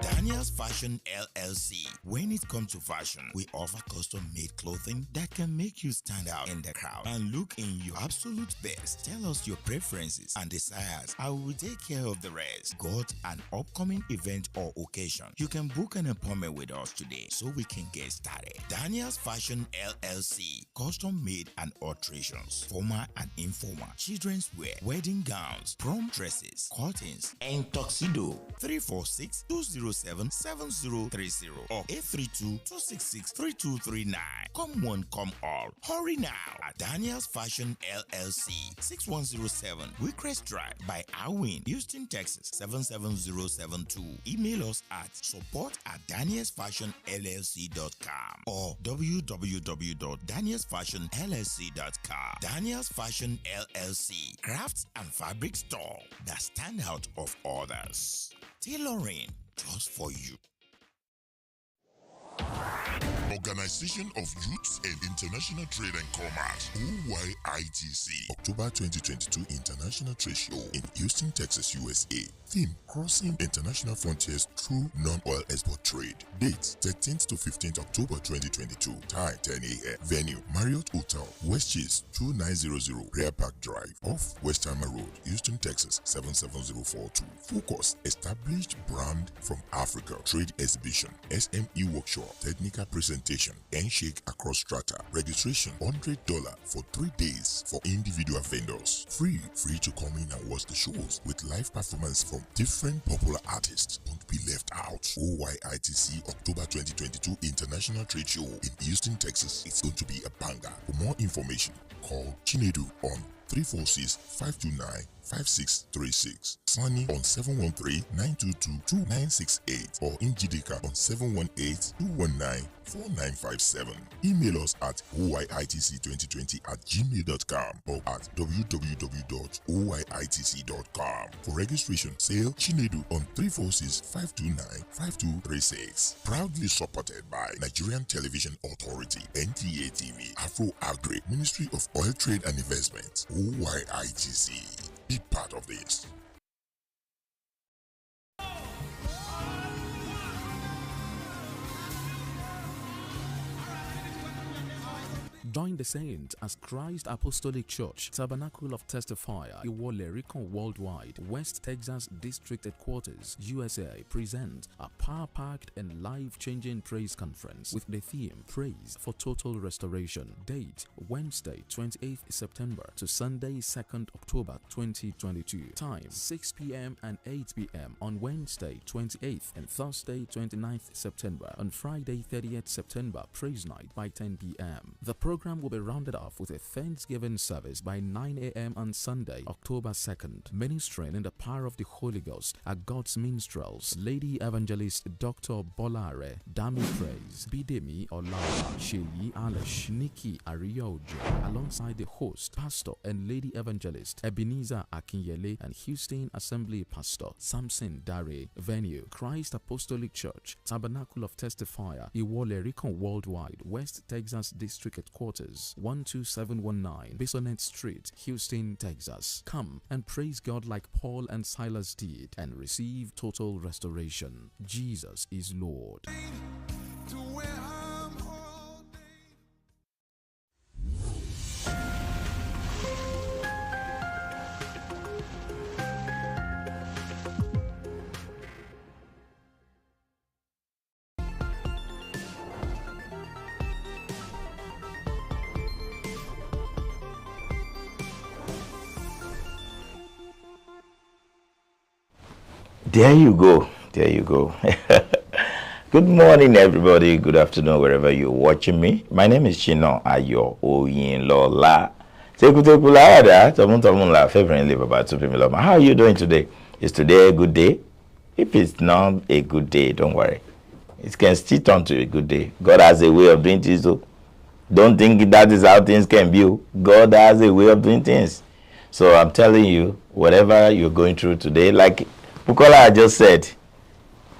Daniel's Fashion LLC. When it comes to fashion, we offer custom-made clothing that can make you stand out in the crowd and look in your absolute best. Tell us your preferences and desires. I will take care of the rest. Got an upcoming event or occasion? You can book an appointment with us today so we can get started. Daniel's Fashion LLC. Custom-made and alterations. Formal and informal. Children's wear. Wedding gowns. Prom dresses. Curtains. And tuxedo. 346-207-7030 or 832-266-3239. Come one, come all. Hurry now at Daniel's Fashion LLC, 6107 Wickrest Drive by Awin, Houston, Texas 77072. Email us at support@danielsfashionllc.com or www.danielsfashionllc.com. Daniel's Fashion LLC, crafts and fabric store that stand out of others. Tailoring just for you. Organization of Youths and International Trade and Commerce, OYITC, October 2022 International Trade Show in Houston, Texas, USA. Theme: Crossing International Frontiers Through Non-Oil Export Trade. Date: 13th to 15th October 2022. Time: 10 a.m. Venue: Marriott Hotel, West Chase 2900 Rear Park Drive, off Westheimer Road, Houston, Texas 77042. Focus: Established brand from Africa. Trade exhibition, SME workshop, technical presentation, handshake across strata. Registration $100 for 3 days for individual vendors. Free to come in and watch the shows with live performance from different popular artists. Don't be left out. OYITC October 2022 International Trade Show in Houston, Texas. It's going to be a banger. For more information, call Chinedu on 346-529-5636, Sunny on 713-922-2968 or Njidika on 718-219-4957. Email us at oyitc2020@gmail.com or at www.oyitc.com. For registration, sale Chinedu on 346-529-5236. Proudly supported by Nigerian Television Authority, NTA TV, Afro Agri, Ministry of Oil Trade and Investment, OYITC. Be part of this. Join the saints as Christ Apostolic Church, Tabernacle of Testifier, Iwolerikon Worldwide, West Texas District Headquarters, USA, present a power-packed and life-changing praise conference with the theme Praise for Total Restoration. Date Wednesday, 28th September to Sunday, 2nd October 2022. Time 6 p.m. and 8 p.m. on Wednesday, 28th and Thursday, 29th September. On Friday, 30th September, Praise Night by 10 p.m. The program will be rounded off with a Thanksgiving service by 9 a.m. on Sunday, October 2nd. Ministering in the power of the Holy Ghost are God's minstrels, Lady Evangelist Dr. Bolare, Dami Praise, Bidemi Olawa, Sheyi Alish, Nikki Ariojo, alongside the host, Pastor and Lady Evangelist Ebenezer Akinyele and Houston Assembly Pastor Samson Dare. Venue, Christ Apostolic Church, Tabernacle of Testifier, Iwolerikon Worldwide, West Texas District Headquarters, 12719 Bisonet Street, Houston, Texas. Come and praise God like Paul and Silas did and receive total restoration. Jesus is Lord. There you go. There you go. Good morning, everybody. Good afternoon, wherever you're watching me. My name is Chino Ayo Oyinlola. How are you doing today? Is today a good day? If it's not a good day, don't worry. It can still turn to a good day. God has a way of doing things. So don't think that is how things can be. God has a way of doing things. So I'm telling you, whatever you're going through today, like Bukola just said,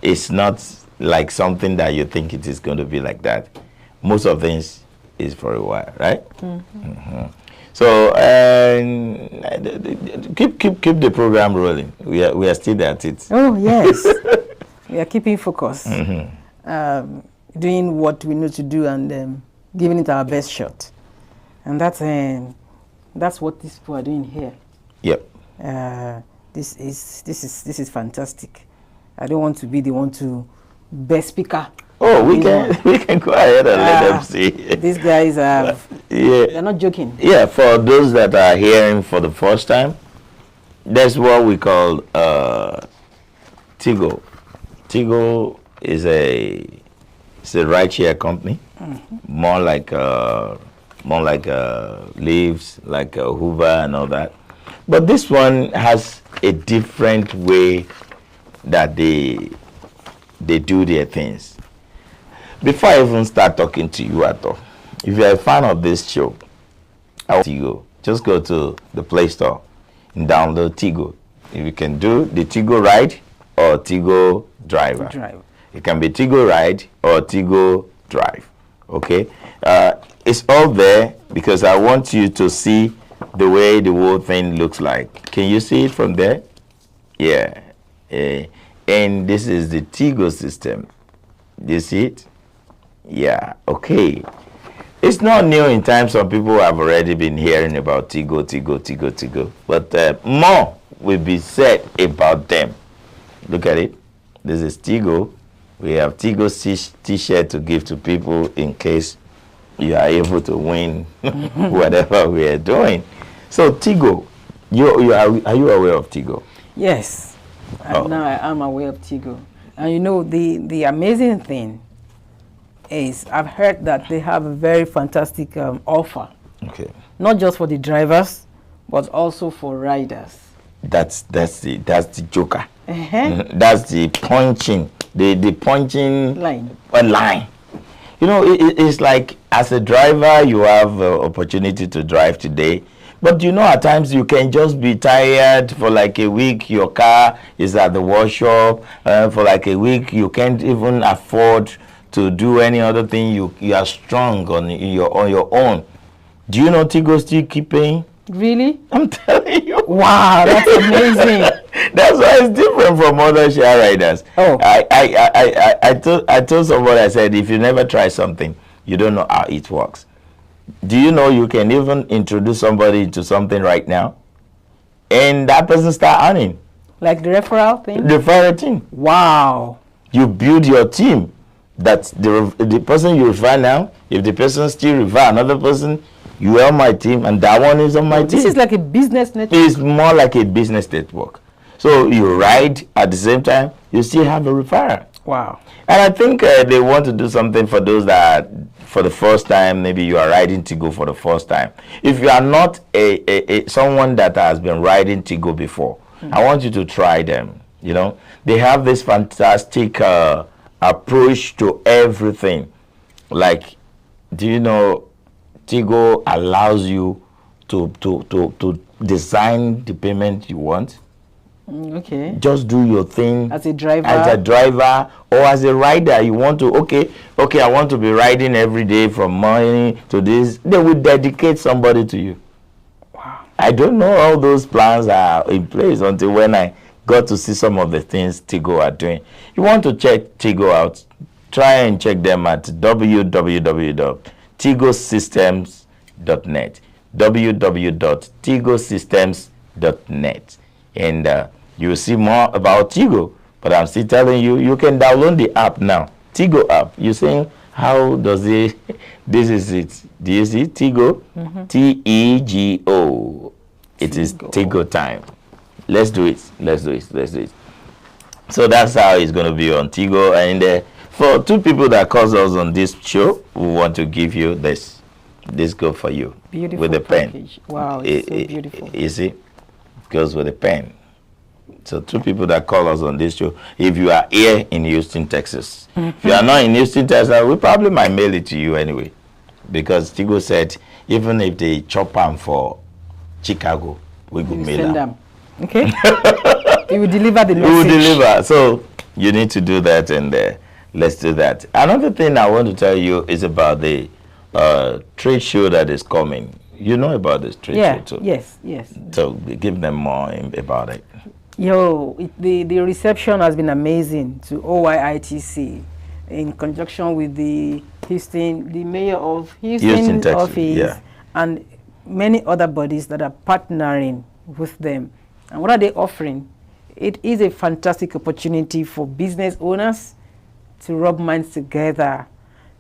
it's not like something that you think it is going to be like that. Most of things is for a while, right? Mm-hmm. Mm-hmm. So keep the program rolling. We are still at it. Oh yes, we are keeping focus, doing what we need to do, and giving it our best shot. And that's what these people are doing here. Yep. This is fantastic. I don't want to be the one to best speaker. Oh, we can go ahead and let them see. These guys are they're not joking. Yeah, for those that are hearing for the first time, that's what we call Tigo. Tigo is a rideshare company, more like Leaves, like Hoover and all that. But this one has a different way that they do their things. Before I even start talking to you at all, if you're a fan of this show, I want you to just go to the Play Store and download Tigo. If you can do the Tigo Ride or Tigo Driver. It can be Tigo Ride or Tigo Drive. Okay? It's all there because I want you to see the way the whole thing looks like. Can you see it from there? Yeah. And this is the Tigo system. Do you see it? Yeah. Okay. It's not new in time. Some people have already been hearing about Tigo. But more will be said about them. Look at it. This is Tigo. We have Tigo t-shirt to give to people in case you are able to win whatever we are doing. So Tigo, are you aware of Tigo? Yes, now I am aware of Tigo. And you know, the amazing thing is I've heard that they have a very fantastic offer. Okay. Not just for the drivers, but also for riders. That's the joker. That's the punching line. You know, it's like as a driver, you have opportunity to drive today. But you know, at times you can just be tired for like a week. Your car is at the workshop. For like a week, you can't even afford to do any other thing. You are strong on your own. Do you know Tigo still keep paying? Really? I'm telling you. Wow, that's amazing. That's why it's different from other share riders. Oh. I told somebody, I said, if you never try something, you don't know how it works. Do you know you can even introduce somebody to something right now, and that person start earning? Like the referral thing? The referral team. Wow. You build your team. That the person you refer now, if the person still refer another person, you are on my team, and that one is on my team. This is like a business network. It's more like a business network. So you ride at the same time, you still have a referral. Wow. And I think they want to do something for those that, for the first time, maybe you are riding Tigo for the first time. If you are not someone that has been riding Tigo before, I want you to try them. You know, they have this fantastic approach to everything. Like, do you know, Tigo allows you to design the payment you want. Okay. Just do your thing As a driver. As a driver or as a rider. You want to, okay, I want to be riding every day from morning to this. They will dedicate somebody to you. Wow. I don't know all those plans are in place until when I got to see some of the things Tigo are doing. You want to check Tigo out, try and check them at www.tigosystems.net www.tigosystems.net, and you will see more about Tigo. But I'm still telling you, you can download the app now. Tigo app. You're saying, how does it? This is it. Do you see Tigo? Tego. It is Tigo time. Let's do it. Let's do it. Let's do it. So that's how it's going to be on Tigo. And for two people that calls us on this show, we want to give you this. This go for you. Beautiful with the package. pen. Wow, it's so beautiful. You see, it goes with the pen. So two people that call us on this show. If you are here in Houston, Texas, if you are not in Houston, Texas, we probably might mail it to you anyway, because Tigo said even if they chop them for Chicago, we could mail them. Okay. You will deliver the message. We will deliver. So you need to do that, and let's do that. Another thing I want to tell you is about the trade show that is coming. You know about this trade show too? Yes, yes. So give them more about it. The reception has been amazing to OYITC in conjunction with the mayor of Houston Texas, office, and many other bodies that are partnering with them. And what are they offering? It is a fantastic opportunity for business owners to rub minds together,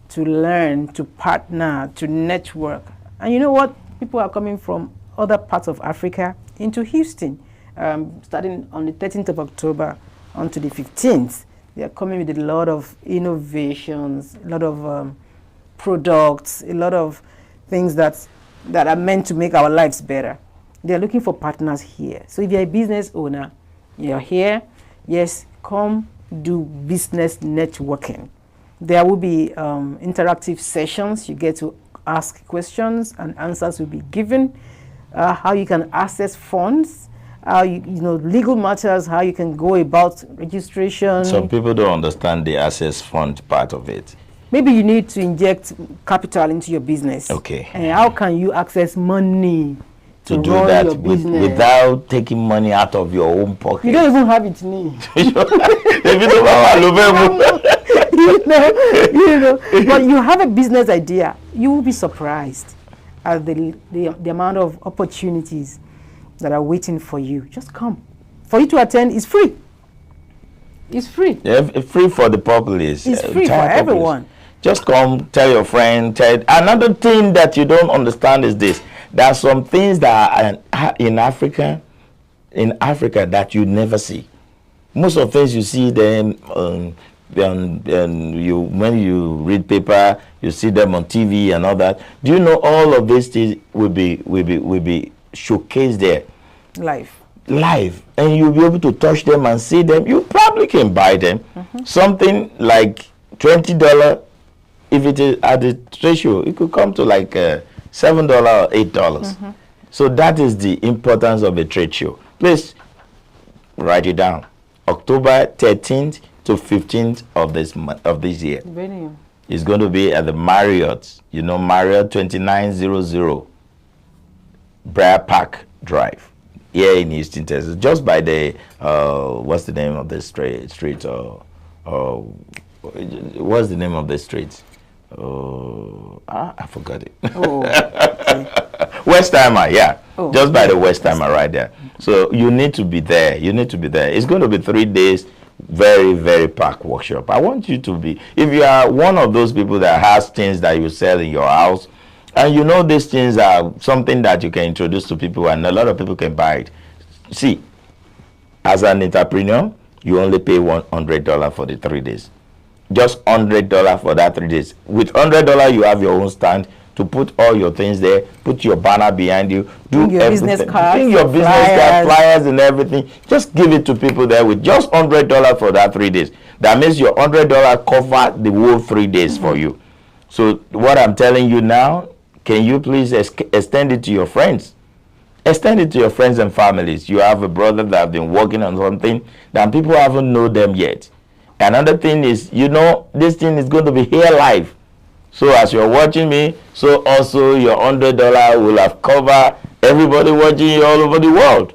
to learn, to partner, to network. And you know what? People are coming from other parts of Africa into Houston, starting on the 13th of October onto the 15th. They are coming with a lot of innovations, a lot of products, a lot of things that are meant to make our lives better. They are looking for partners here. So if you're a business owner, you're here, yes, come do business networking. There will be interactive sessions. You get to ask questions and answers will be given. How you can access funds, legal matters, how you can go about registration. Some people don't understand the access fund part of it. Maybe you need to inject capital into your business. Okay. And how can you access money to do run that your business without taking money out of your own pocket? You don't even have it need. But you have a business idea. You will be surprised at the amount of opportunities that are waiting for you. Just come. For you to attend is free. It's free. Yeah, free for the populace. It's free for everyone. Just come, tell your friend. Another thing that you don't understand is this. There are some things that are in Africa that you never see. Most of the things you see them when you read paper, you see them on TV and all that. Do you know all of these things will be showcased there? Live, and you'll be able to touch them and see them. You probably can buy them. Something like $20. If it is at the trade show, it could come to like $7 or $8. So that is the importance of a trade show. Please write it down. October 13th to 15th of this year. Venue. It's going to be at the Marriott. You know, Marriott 2900 Briar Park Drive here in Houston, Texas. Just by the what's the name of the street? What's the name of the street? Oh, I forgot it. Oh, okay. Westheimer, yeah. Oh, Just by the Westheimer right there. So you need to be there. You need to be there. It's going to be 3 days, very, very packed workshop. I want you to be, if you are one of those people that has things that you sell in your house, and you know these things are something that you can introduce to people and a lot of people can buy it. See, as an entrepreneur, you only pay $100 for the 3 days. Just $100 for that 3 days. With $100, you have your own stand to put all your things there, put your banner behind you, do Bring your everything. business cards, Bring your business card, flyers and everything. Just give it to people there with just $100 for that 3 days. That means your $100 cover the whole 3 days for you. So what I'm telling you now, can you please extend it to your friends? Extend it to your friends and families. You have a brother that have been working on something that people haven't know them yet. Another thing is, you know, this thing is going to be here live. So as you're watching me, so also your $100 will have covered everybody watching you all over the world.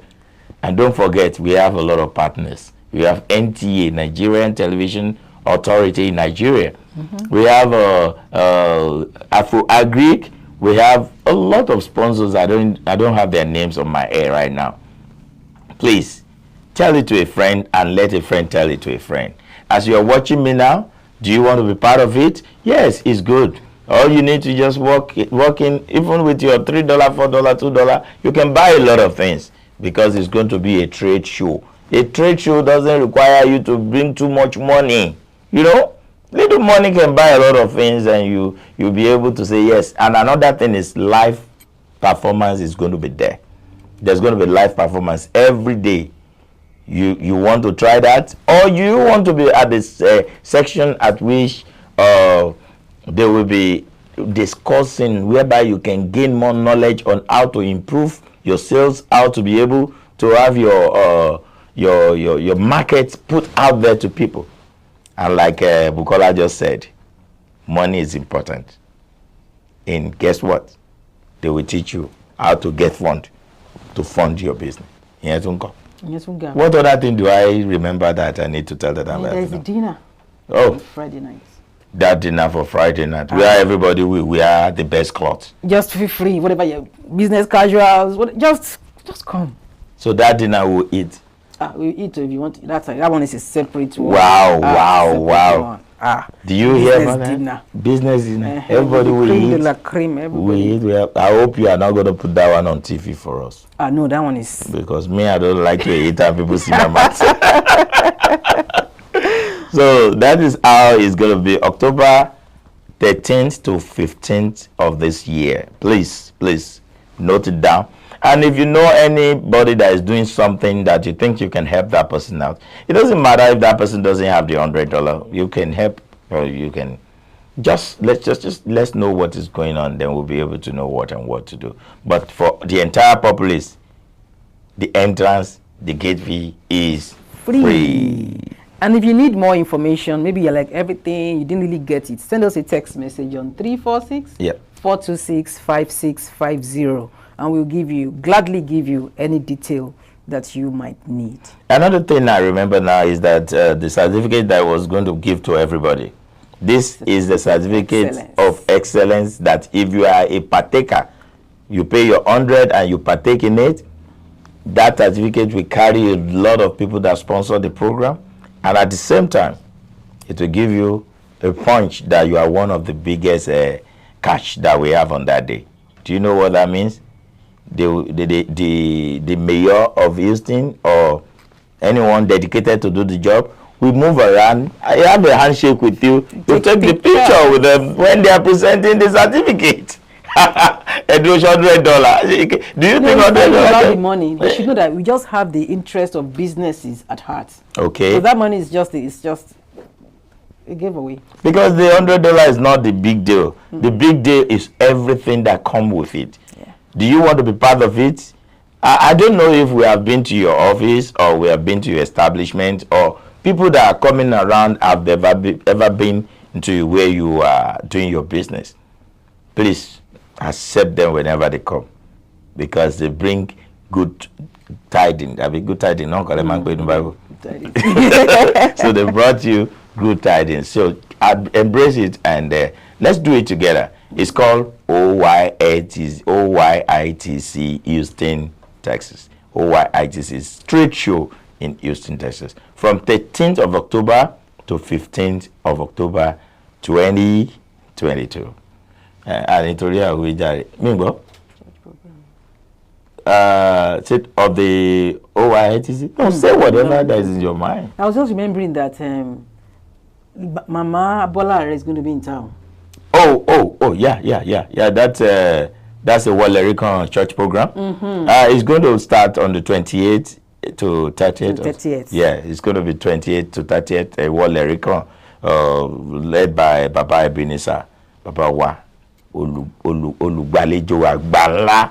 And don't forget, we have a lot of partners. We have NTA, Nigerian Television Authority in Nigeria. We have Afro Agric. We have a lot of sponsors. I don't have their names on my air right now. Please tell it to a friend and let a friend tell it to a friend. As you're watching me now, do you want to be part of it? Yes, it's good. All you need to just walk in, even with your $3, $4, $2, you can buy a lot of things because it's going to be a trade show. A trade show doesn't require you to bring too much money. You know, little money can buy a lot of things and you'll be able to say yes. And another thing is live performance is going to be there. There's going to be live performance every day. You want to try that, or you want to be at this section at which they will be discussing, whereby you can gain more knowledge on how to improve your sales, how to be able to have your market put out there to people. And like Bukola just said, money is important. And guess what? They will teach you how to get fund to fund your business. What other thing do I remember that I need to tell that? There's a dinner. Oh, Friday nights. That dinner for Friday night, where everybody will wear the best clothes. Just feel free, whatever your business casuals, just come. So that dinner we'll eat. We eat if you want. That one is a separate one. Wow, wow. One. Do you hear about that? Dinner. Business dinner. Everybody will eat. Cream, we eat. I hope you are not going to put that one on TV for us. No, that one is. Because me, I don't like to eat and people see my mouth. So that is how it's going to be, October 13th to 15th of this year. Please note it down. And if you know anybody that is doing something that you think you can help that person out, it doesn't matter if that person doesn't have the $100. You can help, or you can let's know what is going on. Then we'll be able to know what to do. But for the entire populace, the entrance, the gate fee is free. And if you need more information, maybe you're like everything, you didn't really get it, send us a text message on 346-426-5650. And we'll gladly give you any detail that you might need. Another thing I remember now is that the certificate that I was going to give to everybody. This is the certificate of excellence that if you are a partaker, you pay your 100 and you partake in it, that certificate will carry a lot of people that sponsor the program. And at the same time, it will give you a punch that you are one of the biggest cash that we have on that day. Do you know what that means? The mayor of Houston or anyone dedicated to do the job, we move around. I have a handshake with you. You take the picture with them when they are presenting the certificate. And it was $100. Do you think $100? The money, they should know that we just have the interest of businesses at heart. Okay. So that money is just a giveaway. Because the $100 is not the big deal. The big deal is everything that comes with it. Yeah. Do you want to be part of it? I don't know if we have been to your office or we have been to your establishment, or people that are coming around have ever been into where you are doing your business. Please accept them whenever they come, because they bring good tidings. I mean, good tidings, not call them in the Bible. So they brought you good tidings. So embrace it and Let's do it together. It's called OYITC Houston, Texas. OYITC Street Show in Houston, Texas. From 13th of October to 15th of October 2022. And nítorí àwọn ìjàre. Mingbo? Of the OYITC? No, say whatever that is in your mind. I was just remembering that Mama Bola is going to be in town. Yeah. That's a Walerican church program. It's going to start on the 28th to 30th. 30th. Yeah, it's going to be 28th to 30th. Walerican, led by Baba Ebenezer, Baba Wa Olugbalejo Agbala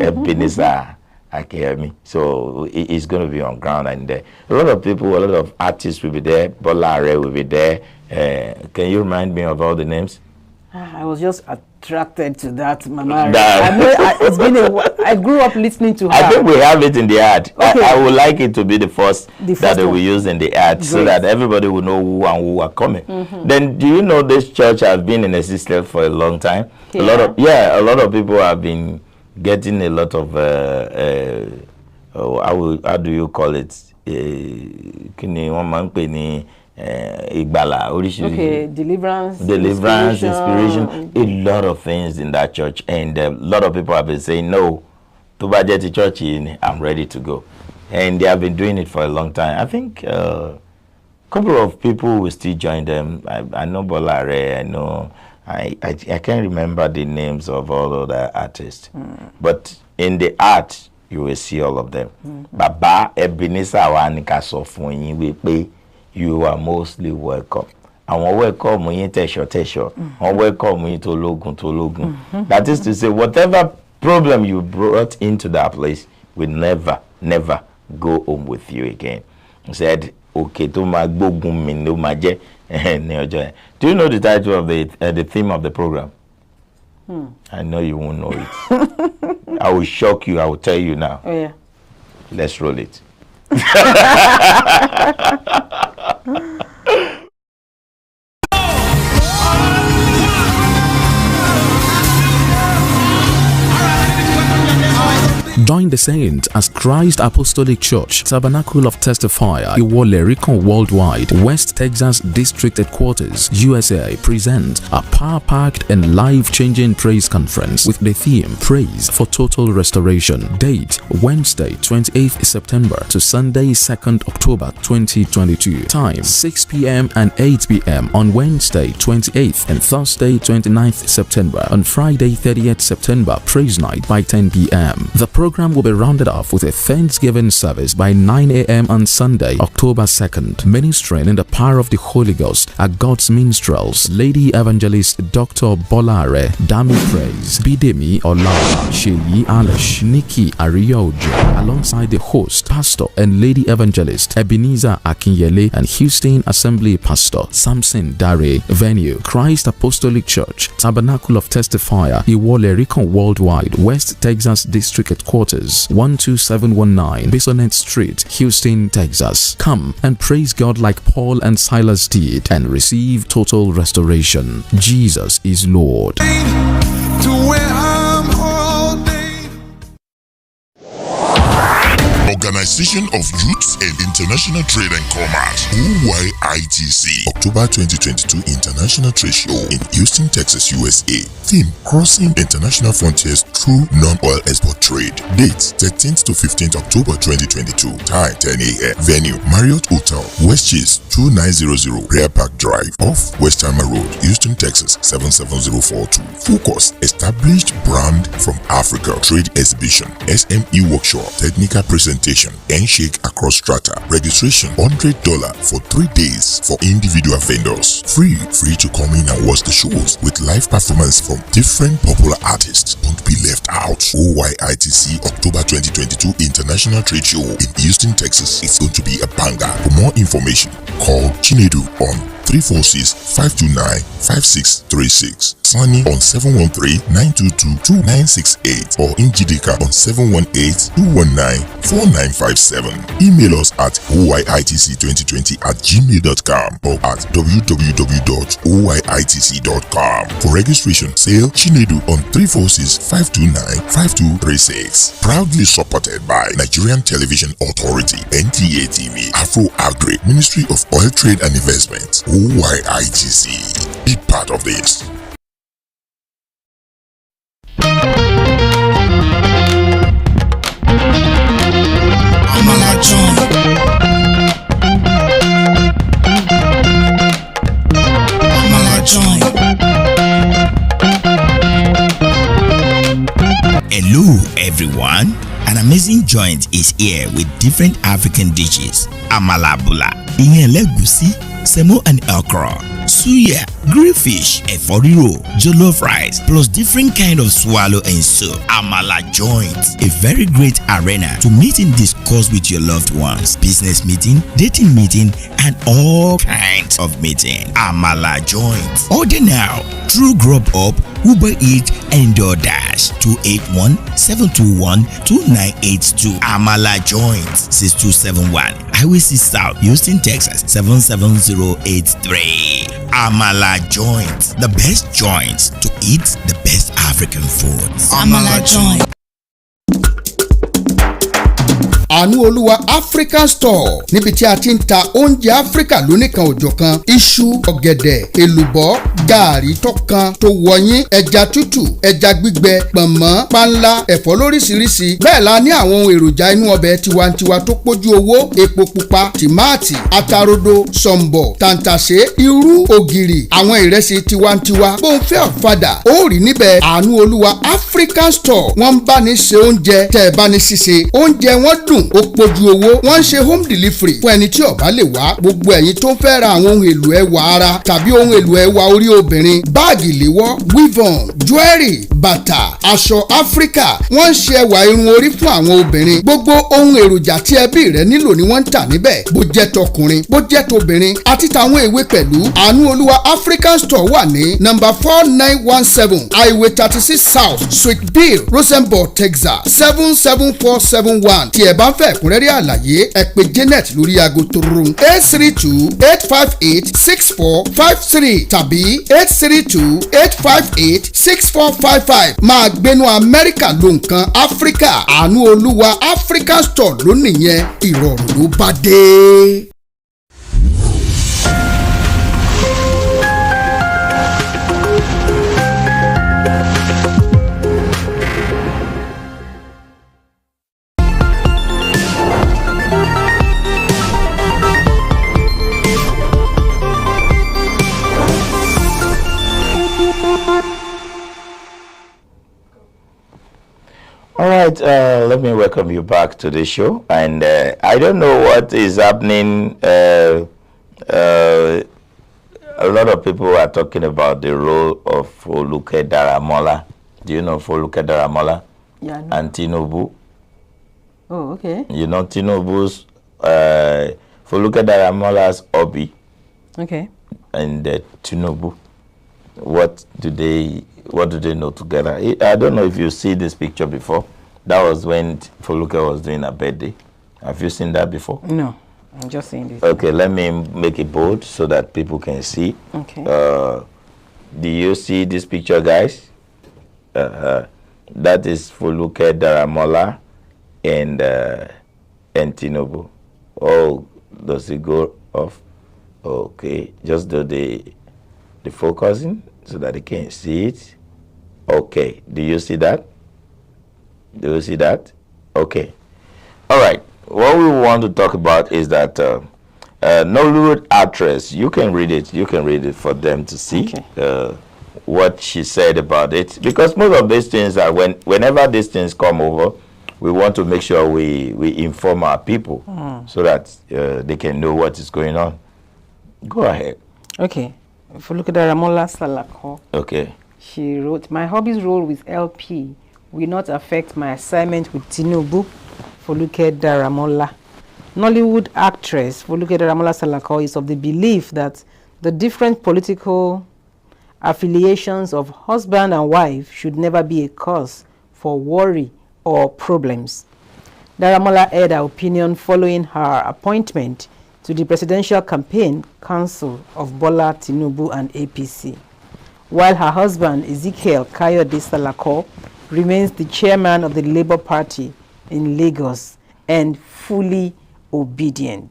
Ebenezer Akemi. So it's going to be on ground, and a lot of people, a lot of artists will be there. Bola Are will be there. Can you remind me of all the names? I was just attracted to that Mama. I know it's been I grew up listening to her. I think we have it in the ad. Okay. I would like it to be the first that they will use in the ad. Great. So that everybody will know who and who are coming. Then do you know this church has been in existence for a long time? Yeah. A lot of people have been getting a lot of how do you call it? Okay, deliverance, inspiration, a lot of things in that church, and a lot of people have been saying, no, to budget church, I'm ready to go, and they have been doing it for a long time. I think a couple of people will still join them. I know Bolare, I know, I can't remember the names of all other artists, but in the art, you will see all of them. Baba Ebenezer Awanika Sofunyi we pay. You are mostly welcome. And we welcome you tesho. And welcome you to logun. That is to say, whatever problem you brought into that place will never go home with you again. He said, okay, do you know the title of the theme of the program? I know you won't know it. I will shock you. I will tell you now. Oh yeah. Let's roll it. Join the saints as Christ Apostolic Church, Tabernacle of Testifier, Iwolerikon Worldwide, West Texas District Headquarters, USA, present a power-packed and life-changing praise conference with the theme Praise for Total Restoration. Date Wednesday 28th September to Sunday 2nd October 2022. Time 6 p.m. and 8 p.m. on Wednesday 28th and Thursday 29th September. On Friday 30th September, Praise Night by 10 p.m. The program will be rounded off with a Thanksgiving service by 9 a.m. on Sunday, October 2nd. Ministering in the power of the Holy Ghost are God's minstrels, Lady Evangelist Dr. Bolare, Dami Praise, Bidemi Olawa, Sheyi Alish, Nikki Ariojo, alongside the host, Pastor and Lady Evangelist Ebenezer Akinyele and Houston Assembly Pastor Samson Dare. Venue, Christ Apostolic Church, Tabernacle of Testifier, Iwolerikon Worldwide, West Texas District Headquarters, 12719 Bisonet Street, Houston, Texas. Come and praise God like Paul and Silas did and receive total restoration. Jesus is Lord. Organization of Youth and International Trade and Commerce, OYITC, October 2022 International Trade Show in Houston, Texas, USA. Theme: Crossing International Frontiers Through Non-Oil Export Trade. Dates: 13th to 15th October 2022. Time: 10 a.m. Venue: Marriott Hotel, West Chase 2900 Rear Park Drive, off West Hammer Road, Houston, Texas 77042. Focus: Established Brand from Africa Trade Exhibition, SME Workshop, Technical Presentation, Handshake across strata. Registration $100 for 3 days for individual vendors. Free to come in and watch the shows with live performance from different popular artists. Don't be left out. OYITC October 2022 International Trade Show in Houston, Texas. It's going to be a banger. For more information, call Chinedu on 346-529-5636. Sunny on 713-922-2968 or Njideka on 718-219-4957. Email us at oyitc2020@gmail.com or at www.oyitc.com. For registration, sale Chinedu on 346-529-5236. Proudly supported by Nigerian Television Authority, NTA TV, Afro Agri, Ministry of Oil Trade and Investment, OYITC. Be part of this. Hello everyone, an amazing joint is here with different African dishes. Amala bula, ìyẹn lẹ́gùsí, semo and okra, suya, grilled fish, ẹ̀fọ́ rírò, jollof rice, plus different kind of swallow and soup. Amala joint, a very great arena to meet and discuss with your loved ones, business meeting, dating meeting, and all kinds of meeting. Amala joint. Order now through Grubhub, Uber Eats, and DoorDash. 281-721-2982. Amala joint. 6271 Highway 6 South, Houston, Texas 77083. Amala joint. The best joints to eat the best African food. Amala joint. Àánú Olúwa African Store níbi tí a ti ń ta oúnjẹ Áfíríkà lóníkan òjọ̀kan, iṣu, ọ̀gẹ̀dẹ̀, èlùbọ́, gààrí tọ́kan tó wọ̀nyí, ẹja tútù, ẹja gbígbẹ, pọ̀nmọ́, panla, ẹ̀fọ́ lóríṣiríṣi. Bẹ́ẹ̀ la ní àwọn ohun èròjà inú ọbẹ̀ tiwantiwa tó pójú owó, epo pupa, tìmáàtì, atarodo, sọ̀m̀bọ̀, tàǹtàṣé, irú, ògìrì, àwọn ìrẹsì tiwantiwa. Bó ń fẹ́ ọ̀fadà, ó rí níbẹ̀. Àánú Olúwa African Store wọ́n ń bá ní ṣe oúnjẹ tẹ́ ẹ bá ní ṣíṣe. Oúnjẹ wọn dùn, ó pójú owó. Wọ́n ń ṣe home delivery fún ẹni tí ó bá lè wá. Gbogbo ẹ̀yin tó ń fẹ́ ra àwọn ohun èlò ẹwà ara tàbí ohun èlò ẹwà orí obìnrin, báàgì ìléwọ́, weave-on, jewelry, bàtà, aṣọ Áfíríkà. Wọ́n ń ṣe ẹwà irun orí fún àwọn obìnrin. Gbogbo ohun èròjà tí ẹbí rẹ nílò ni wọ́n ń tà níbẹ̀. Bó jẹ́ tọkùnrin, bó jẹ́ tobìnrin, àti tàwọn èwe pẹ̀lú. Àánú Olúwa African Store wà ní number 4917 Highway 36 South, Suite B, Rosenborg, Texas 77471. Tí ẹ bá ń fẹ́ ẹ̀kúnrẹ́rẹ́ àlàyé, ẹ pè Janet lórí aago torun 832-858-6453 tàbí 832-858-6455. Máa gbénú Amẹ́ríkà ló nǹkan Áfíríkà. Àánú Olúwa African Store ló nìyẹn, ìrọ̀rùn ló bá dé. All right, let me welcome you back to the show. And I don't know what is happening. A lot of people are talking about the role of Foluke Daramola. Do you know Foluke Daramola? Yeah. No. And Tinubu. Oh, okay. You know Tinubu's, Foluke Daramola's hobby. Okay. And Tinubu. What do they know together? I don't know if you see this picture before. That was when Foluke was doing her birthday. Have you seen that before? No, I'm just saying this. Okay, let me make it bold so that people can see. Okay. Do you see this picture, guys? That is Foluke Daramola and Tinubu. Oh, does it go off? Okay, just do the focusing so that they can see it. Okay, do you see that? Do you see that? Okay. All right. What we want to talk about is that Nollywood actress, you can read it. You can read it for them to see what she said about it. Because most of these things are whenever these things come over, we want to make sure we inform our people so that they can know what is going on. Go ahead. Okay. If you look at Ramola Salako, okay, she wrote, "My hobby's role with LP will not affect my assignment with Tinubu." Foluke Daramola. Nollywood actress Foluke Daramola Salako is of the belief that The different political affiliations of husband and wife should never be a cause for worry or problems. Daramola aired her opinion following her appointment to the Presidential Campaign Council of Bola Tinubu and APC, while her husband Ezekiel Kayode Salako remains the chairman of the Labour Party in Lagos and fully obedient.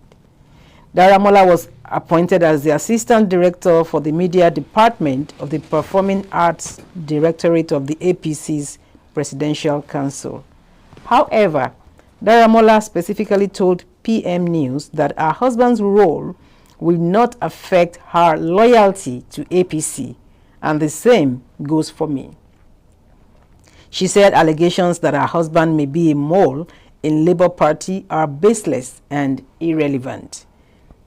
Daramola was appointed as the Assistant Director for the Media Department of the Performing Arts Directorate of the APC's Presidential Council. However, Daramola specifically told PM News that her husband's role will not affect her loyalty to APC, and the same goes for me. She said allegations that her husband may be a mole in Labour Party are baseless and irrelevant.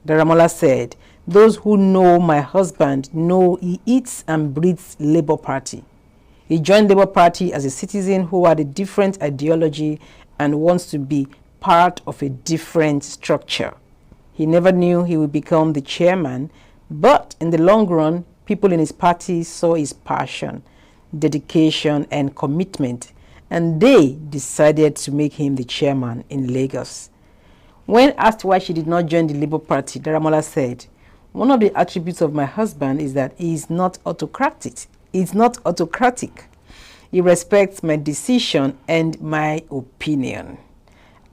Daramola said, "Those who know my husband know he eats and breathes Labour Party. He joined Labour Party as a citizen who had a different ideology and wants to be part of a different structure. He never knew he would become the chairman, but in the long run, people in his party saw his passion, dedication, and commitment, and they decided to make him the chairman in Lagos." When asked why she did not join the Labour Party, Daramola said, "One of the attributes of my husband is that he is not autocratic. He respects my decision and my opinion.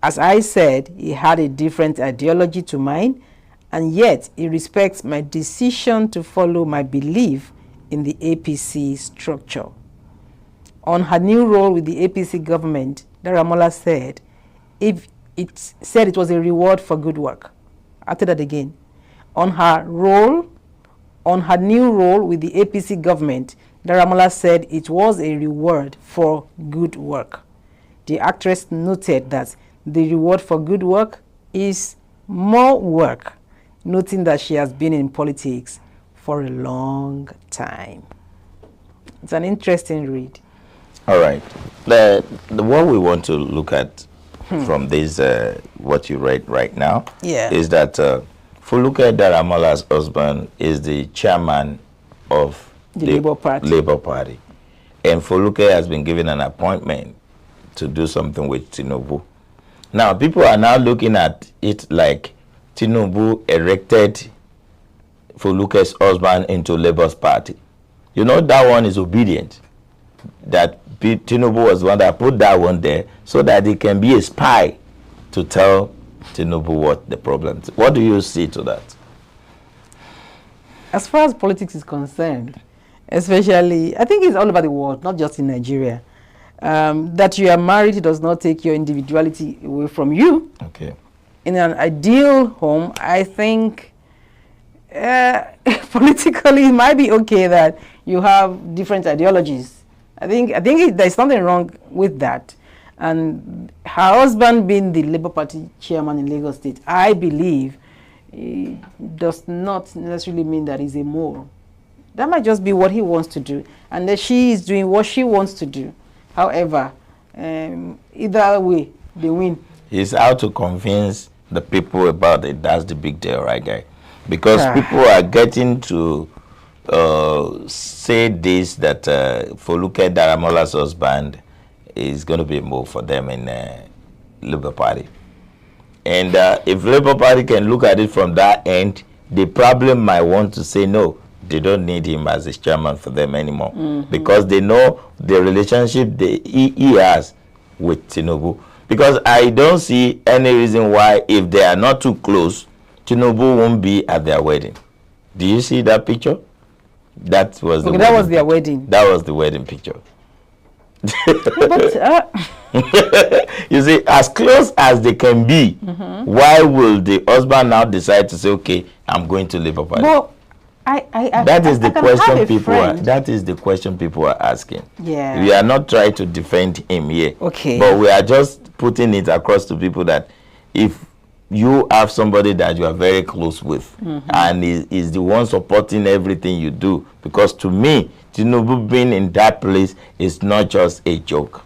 As I said, he had a different ideology to mine, and yet he respects my decision to follow my belief in the APC structure." On her new role with the APC government, Daramola said, it was a reward for good work. After that again. On her new role with the APC government, Daramola said it was a reward for good work. The actress noted that the reward for good work is more work, noting that she has been in politics for a long time. It's an interesting read. All right. The what we want to look at from this, what you read right now, is that Foluke Daramola's husband is the chairman of the Labour Party. And Foluke has been given an appointment to do something with Tinubu. Now, people are now looking at it like Tinubu erected Foluke's husband into Labour's party. You know, that one is obedient. That Tinubu was the one that put that one there so that he can be a spy to tell Tinubu what the problem is. What do you see to that? As far as politics is concerned, especially, I think it's all over the world, not just in Nigeria. That you are married does not take your individuality away from you. Okay. In an ideal home, I think politically it might be okay that you have different ideologies. I think there's something wrong with that. And her husband being the Labour Party chairman in Lagos State, I believe, does not necessarily mean that he's a mole. That might just be what he wants to do, and that she is doing what she wants to do. However, either way, they win. He's out to convince the people about it. That's the big deal, right, guy? Because people are getting to say this, that Foluke Daramola's husband is going to be a move for them in Labour Party. And if Labour Party can look at it from that end, they probably might want to say no. They don't need him as a chairman for them anymore, because they know the relationship he has with Tinubu. Because I don't see any reason why, if they are not too close, Tinubu won't be at their wedding. Do you see that picture? That was that was their wedding. That was the wedding picture. But, you see, as close as they can be, why will the husband now decide to say, okay, I'm going to Labour Party? Well, that is the question people are asking. Yeah. We are not trying to defend him here. Okay. But we are just putting it across to people that if you have somebody that you are very close with and is the one supporting everything you do, because to me, Tinubu being in that place is not just a joke.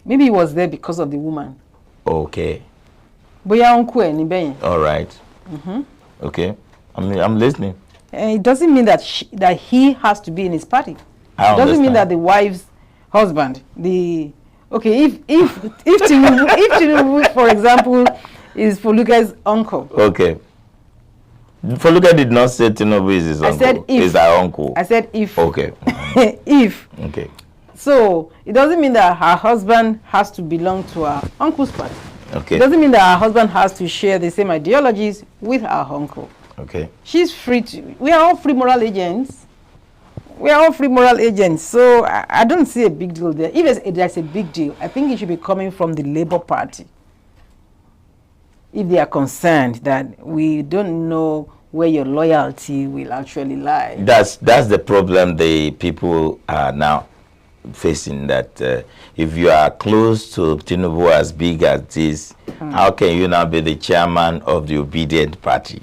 Maybe he was there because of the woman. Okay. All right. Okay. I'm listening. It doesn't mean that that he has to be in his party. It doesn't mean that the wife's husband, if Tinubu, for example, is Foluke's uncle. Okay. Foluke did not say Tinubu is his uncle. I said if. Is our uncle. I said if. Okay. If. Okay. So it doesn't mean that her husband has to belong to her uncle's party. Okay. It doesn't mean that her husband has to share the same ideologies with her uncle. Okay. She's free to. We are all free moral agents. We are all free moral agents. So I don't see a big deal there. If there's a big deal, I think it should be coming from the Labour Party. If they are concerned that we don't know where your loyalty will actually lie. That's the problem the people are now facing, that if you are close to Tinubu as big as this, how can you now be the chairman of the obedient party?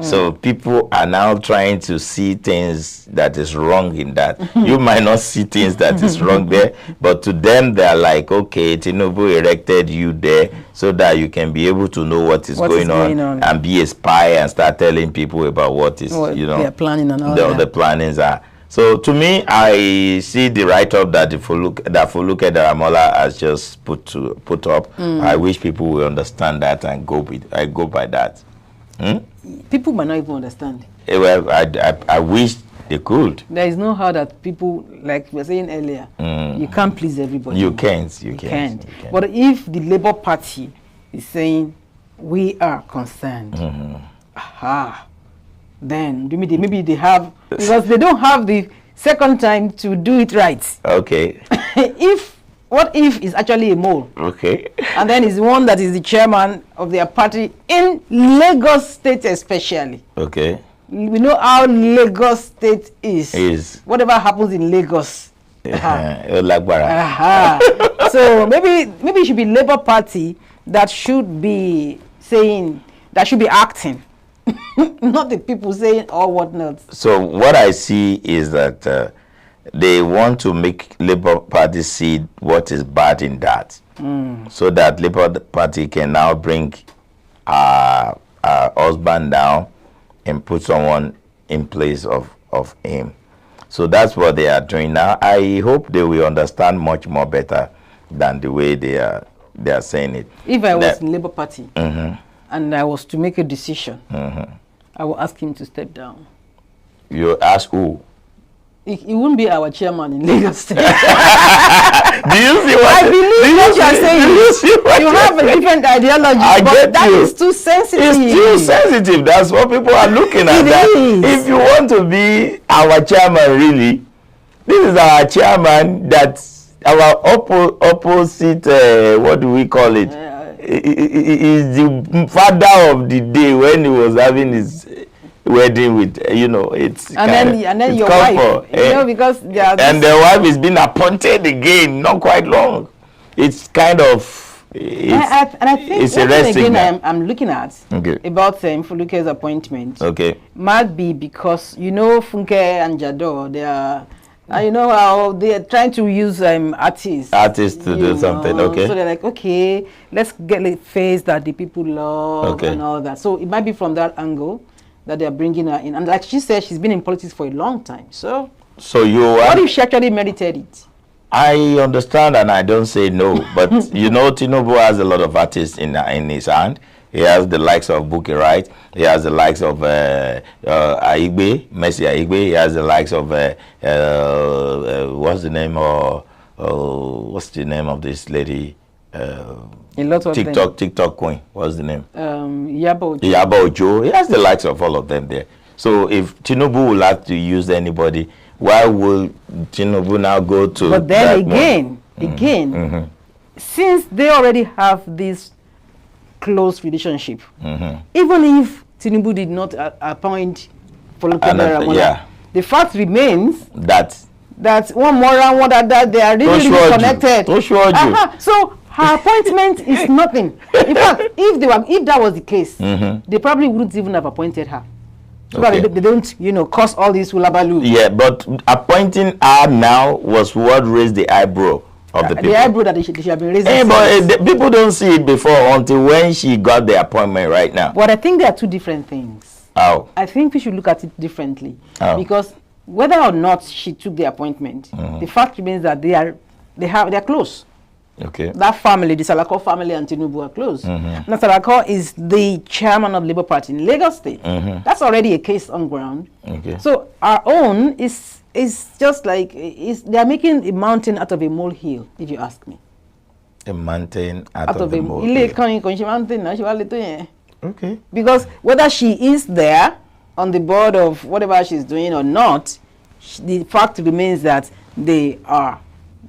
So people are now trying to see things that is wrong in that. You might not see things that is wrong there, but to them they are like, okay, Tinubu erected you there so that you can be able to know what is going on and be a spy and start telling people about what is, they're planning and all the plannings are. So to me, I see the write-up that Foluke Daramola has just put up. I wish people will understand that and go by that. People might not even understand. Well, I wish they could. There is no how that people, like we were saying earlier, you can't please everybody. You can't. But if the Labour Party is saying we are concerned, then maybe they have, because they don't have the second time to do it right. Okay. What if is actually a mole? Okay. And then is one that is the chairman of their party in Lagos State especially. Okay. We know how Lagos State is. Whatever happens in Lagos. So maybe it should be Labour Party that should be saying, that should be acting. Not the people saying or whatnot. So what I see is that they want to make Labour Party see what is bad in that, so that Labour Party can now bring our husband down and put someone in place of him. So that's what they are doing now. I hope they will understand much more better than the way they are saying it. If I was in Labour Party and I was to make a decision, I will ask him to step down. You ask who? He wouldn't be our chairman in Lagos State. Do you see what I believe what you are saying? You have a different ideology, but that is too sensitive. It's too sensitive. That's what people are looking at. If you want to be our chairman, really, this is our chairman. That's our opposite. What do we call it? Is the father of the day when he was having his wedding with, it's and then your wife, because and the wife is being appointed again, not quite long. It's kind of, I think it's a rest again I'm looking at about Foluke's appointment. Okay. Might be because Funke and Jado, they are. You know how they are trying to use artists to do something. Okay. So they're like, okay, let's get a face that the people love and all that. So it might be from that angle that they are bringing her in. And like she said, she's been in politics for a long time. So what if she actually merited it? I understand and I don't say no, but Tinubu has a lot of artists in his hand. He has the likes of Bukky Wright. He has the likes of Aigbe, Mercy Aigbe. He has the likes of what's the name of this lady? A lot of TikTok queen. What's the name? Yabo Ojo. He has the likes of all of them there. So if Tinubu would like to use anybody, why will Tinubu now go to? But then again, since they already have this close relationship, even if Tinubu did not appoint Foluke Daramola, the fact remains that one more and one that they are really connected. So her appointment is nothing. In fact, if that was the case, they probably wouldn't even have appointed her. So they don't, cause all this hullabaloo. Yeah, but appointing her now was what raised the eyebrow of the people. The eyebrow that she have been raising. Hey, but people don't see it before until when she got the appointment right now. But I think there are two different things. How? I think we should look at it differently. How? Because whether or not she took the appointment, the fact remains that they're close. Okay. That family, the Salako family and Tinubu are close. Now Salako is the chairman of the Labour Party in Lagos State. That's already a case on ground. Okay. So our own is just like they're making a mountain out of a molehill, if you ask me. A mountain out of a molehill. Okay. Because whether she is there on the board of whatever she's doing or not, the fact remains that they are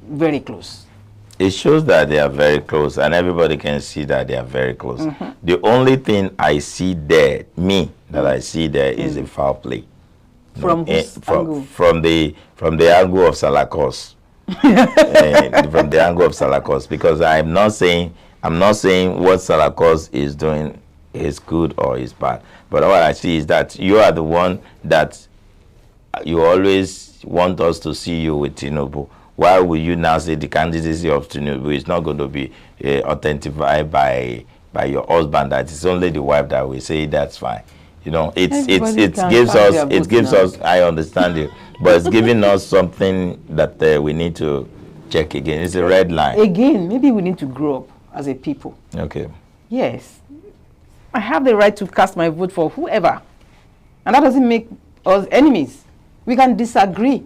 very close. It shows that they are very close, and everybody can see that they are very close. The only thing I see there, I see there is a foul play. From whose angle? From the angle of Salakos. From the angle of Salakos, because I'm not saying what Salakos is doing is good or is bad. But what I see is that you are the one that you always want us to see you with Tinubu. Why will you now say the candidacy of Tinubu is not going to be authentified by your husband? That it's only the wife that will say that's fine. You know, it gives us. I understand you, but it's giving us something that we need to check again. It's a red line. Again, maybe we need to grow up as a people. Okay. Yes, I have the right to cast my vote for whoever, and that doesn't make us enemies. We can disagree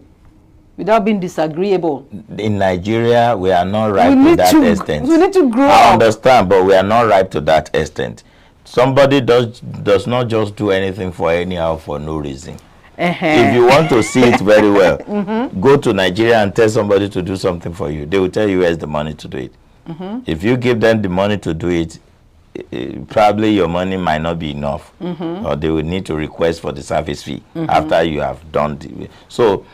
without being disagreeable. In Nigeria, we are not ripe to that extent. We need to grow up. I understand, but we are not ripe to that extent. Somebody does not just do anything for anyhow for no reason. If you want to see it very well, go to Nigeria and tell somebody to do something for you. They will tell you where's the money to do it. If you give them the money to do it, probably your money might not be enough, or they will need to request for the service fee after you have done it. So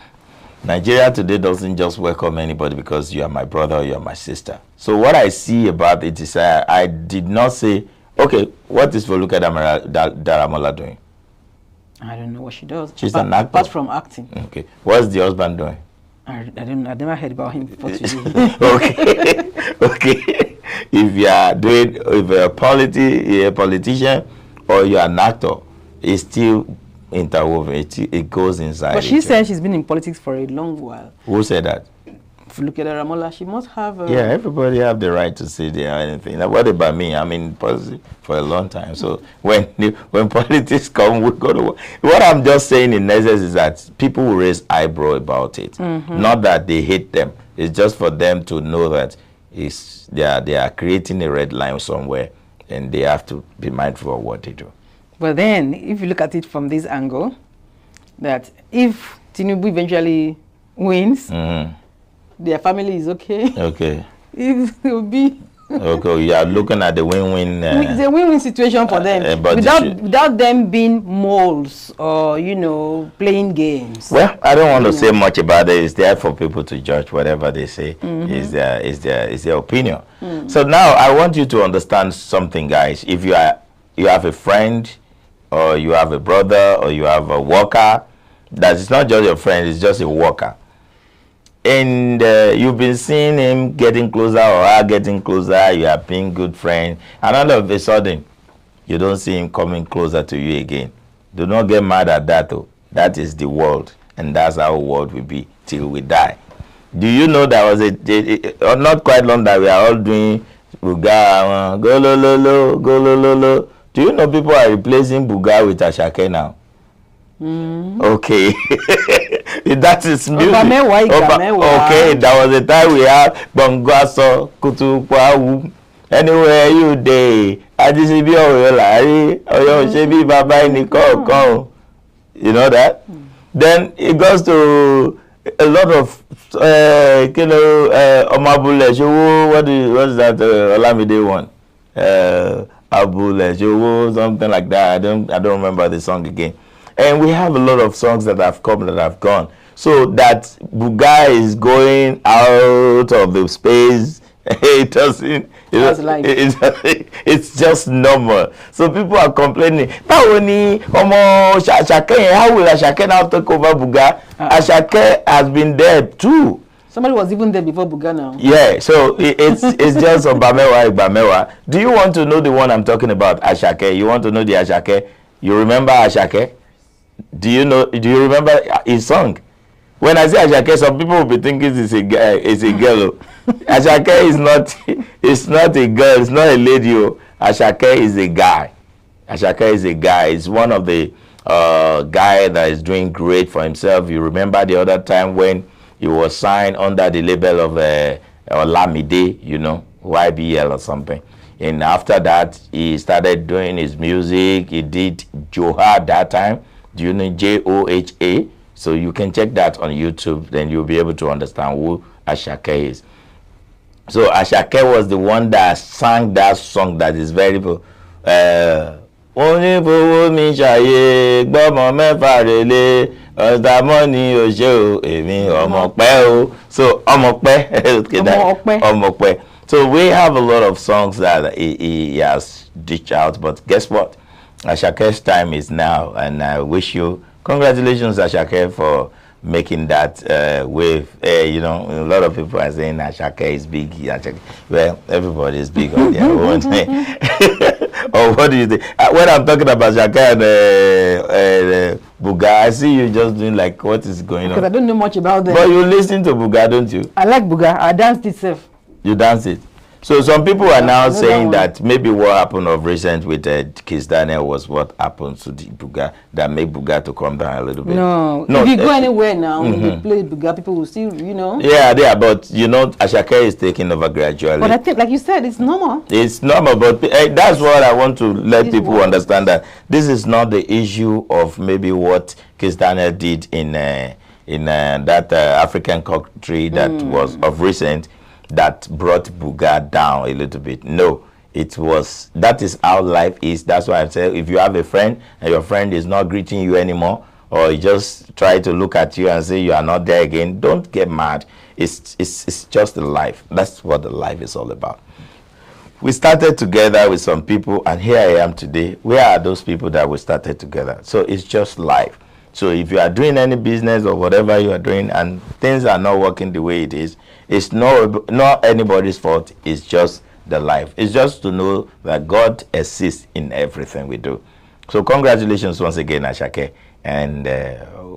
Nigeria today doesn't just welcome anybody because you are my brother or you are my sister. So what I see about it is I did not say, okay, what is Foluke Daramola doing? I don't know what she does. She's an actor. Apart from acting. Okay. What's the husband doing? I never heard about him before today. Okay. Okay. If you're a politician or you're an actor, it's still interwoven. It goes inside. But she said she's been in politics for a long while. Who said that? If you look at Ramola, she must have. Yeah, everybody have the right to say they are anything. Now, what about me? I'm in politics for a long time. So when politics come, we go to work. What I'm just saying in essence is that people will raise eyebrow about it. Not that they hate them. It's just for them to know that they are creating a red line somewhere, and they have to be mindful of what they do. But then, if you look at it from this angle, that if Tinubu eventually wins, their family is okay. Okay. It will be. Okay, you are looking at the win-win. It's a win-win situation for them, without them being moles or playing games. Well, I don't want to say much about it. It's there for people to judge whatever they say. Is their opinion. So now I want you to understand something, guys. If you have a friend, or you have a brother, or you have a worker, that is not just your friend, it's just a worker. And you've been seeing him getting closer or her getting closer, you are being good friends, and all of a sudden, you don't see him coming closer to you again. Do not get mad at that, though. That is the world, and that's how the world will be till we die. Do you know there was not quite long that we are all doing Buga, go lo lo lo, go lo lo lo. Do you know people are replacing Buga with Ashake now? Okay. That is music. Okay, that was the time we have Bongaso, Kutukwawu. Anywhere you day, Ajisibi Oyolari, Oyoshebi Baba Niko. You know that? Then it goes to a lot of Omabule Showo, what is that Olamide one? Abule Showo, something like that. I don't remember the song again. And we have a lot of songs that have come that have gone. So that Buga is going out of the space. It doesn't. It's just normal. So people are complaining. How will Ashake now take over Buga? Ashake has been there too. Somebody was even there before Buga now. Yeah, so it's just Obamewa. Do you want to know the one I'm talking about, Ashake? You want to know the Ashake? You remember Ashake? Do you remember his song? When I say Ashake, some people will be thinking it's a guy, it's a girl. Ashake is not, it's not a girl, it's not a lady. Ashake is a guy. Ashake is a guy. It's one of the guy that is doing great for himself. You remember the other time when he was signed under the label of Olamide, YBL or something. And after that, he started doing his music. He did Joha that time. Do you know Joha? So you can check that on YouTube. Then you'll be able to understand who Ashake is. So Ashake was the one that sang that song that is very onífowó mi ṣàyè gbọ́mọ mẹ́fà rèlé ọ̀dàmọ́ni òṣè èmi ọmọpẹ́ o. So ọmọpẹ́. So we have a lot of songs that he has dished out, but guess what? Ashake's time is now, and I wish you congratulations, Ashake, for making that wave. A lot of people are saying Ashake is big. Ashake. Well, everybody is big on their own. Or what do you think? When I'm talking about Ashake and Buga, I see you just doing like, what is going on? Because I don't know much about them. But you listen to Buga, don't you? I like Buga. I danced itself. You dance it. So some people are now saying that maybe what happened of recent with Kiss Daniel was what happened to the Buga that made Buga to come down a little bit. No, if you go anywhere now, you play Buga, people will still, Yeah, but Ashake is taking over gradually. But I think, like you said, it's normal. It's normal, but that's what I want to let people understand, that this is not the issue of maybe what Kiss Daniel did in that African country that was of recent, that brought Buga down a little bit. No, that is how life is. That's why I say, if you have a friend and your friend is not greeting you anymore, or he just try to look at you and say you are not there again, don't get mad. It's just the life. That's what the life is all about. We started together with some people, and here I am today. Where are those people that we started together? So it's just life. So if you are doing any business or whatever you are doing and things are not working the way it is, it's not anybody's fault. It's just the life. It's just to know that God exists in everything we do. So congratulations once again, Ashake. And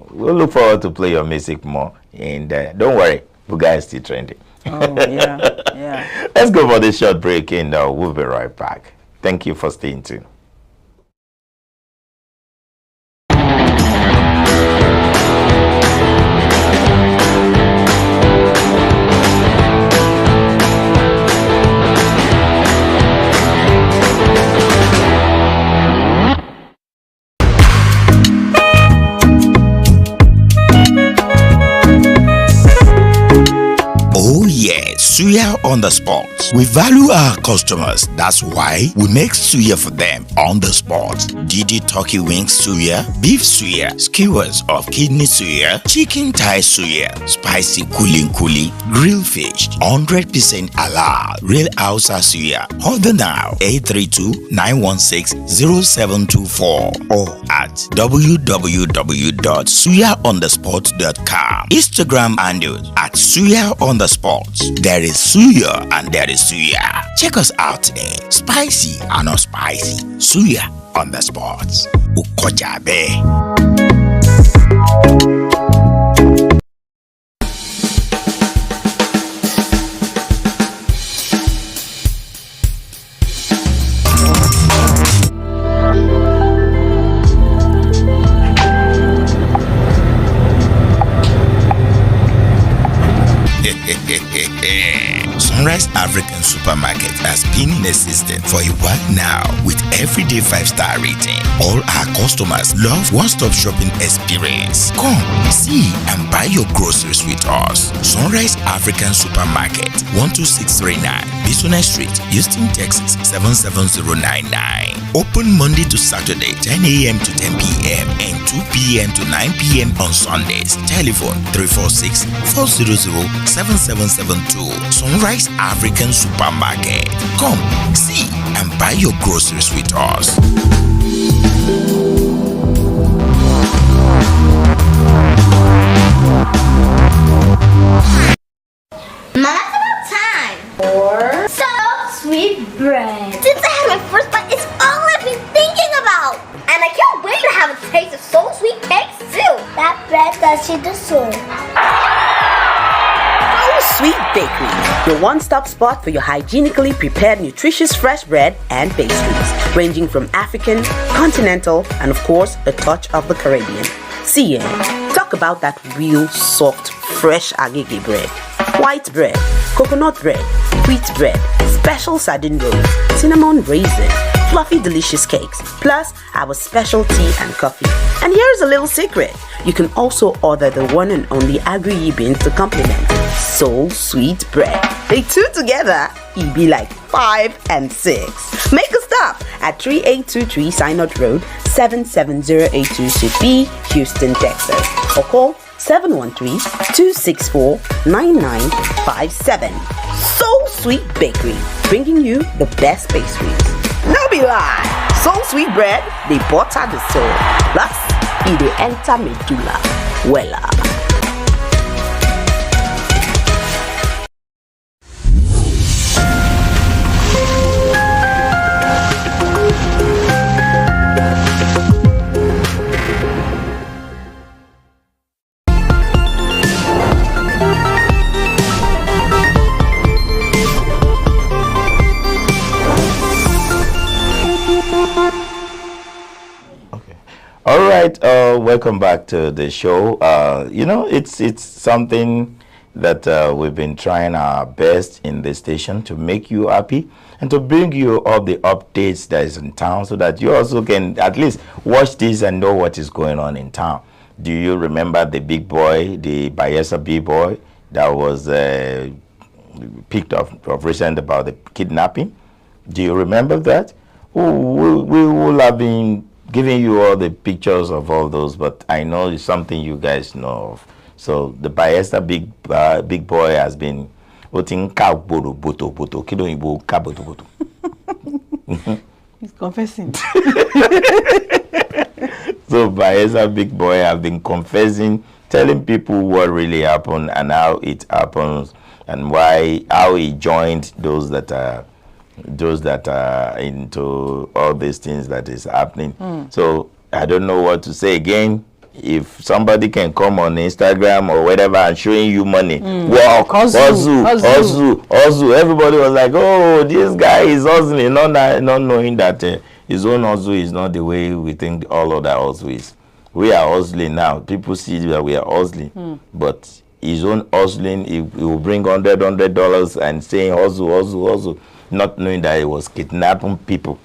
we'll look forward to play your music more. And don't worry, Buga is still trending. Oh, yeah. Let's go for this short break and we'll be right back. Thank you for staying tuned. Suya on the spot. We value our customers. That's why we make suya for them on the spot. DD turkey wings suya, beef suya, skewers of kidney suya, chicken thigh suya, spicy kuli, grilled fish, 100% halal, real Hausa suya. Order now 832-916-0724 or at www.suyaonthespot.com. Instagram handle at suya on the spot. There is suya and there is suya. Check us out today. Spicy and not spicy. Suya on the spot. Ukojabe. Sunrise African Supermarket has been in existence for a while now with everyday 5-star rating. All our customers love one-stop shopping experience. Come, see and buy your groceries with us. Sunrise African Supermarket, 12639 Business Street, Houston, Texas, 77099. Open Monday to Saturday, 10 a.m. to 10 p.m. and 2 p.m. to 9 p.m. on Sundays. Telephone 346-400-7772. Sunrise African Supermarket. Come, see and buy your groceries with us. Mama's about time for so sweet bread. Since I had my first bite, it's all I've been thinking about, and I can't wait taste of so sweet cakes too. That bread touches the soul. Sweet Bakery, your one-stop spot for your hygienically prepared, nutritious fresh bread and pastries, ranging from African, continental, and of course, a touch of the Caribbean. See, talk about that real soft, fresh agege bread, white bread, coconut bread, wheat bread, special sardine rolls, cinnamon raisin, fluffy delicious cakes, plus our special tea and coffee. And here's a little secret. You can also order the one and only agri beans to complement so sweet bread. They two together, it be like 5 and 6. Make a stop at 3823 Synod Road, 77082 Suite B, Houston, Texas. Or call 713-264-9957. So Sweet Bakery, bringing you the best pastries. No be lie, so sweet bread, they butter the soul. Plus, it dey enter medulla. Wella. All right, welcome back to the show. You know, it's something that we've been trying our best in this station to make you happy and to bring you all the updates that is in town so that you also can at least watch this and know what is going on in town. Do you remember the big boy, the Bayelsa big boy that was picked up of recent about the kidnapping? Do you remember that? We will have been giving you all the pictures of all those, but I know it's something you guys know of. So the Bayelsa big boy has been He's confessing. So Bayelsa big boy have been confessing, telling people what really happened and how it happens and how he joined those that are into all these things that is happening. So I don't know what to say again. If somebody can come on Instagram or whatever and showing you money, wow, hustle. Everybody was like, oh, this guy is hustling, not knowing that his own hustle is not the way we think all other hustle is. We are hustling now. People see that we are hustling, but his own hustling, he will bring $100 and saying hustle, not knowing that he was kidnapping people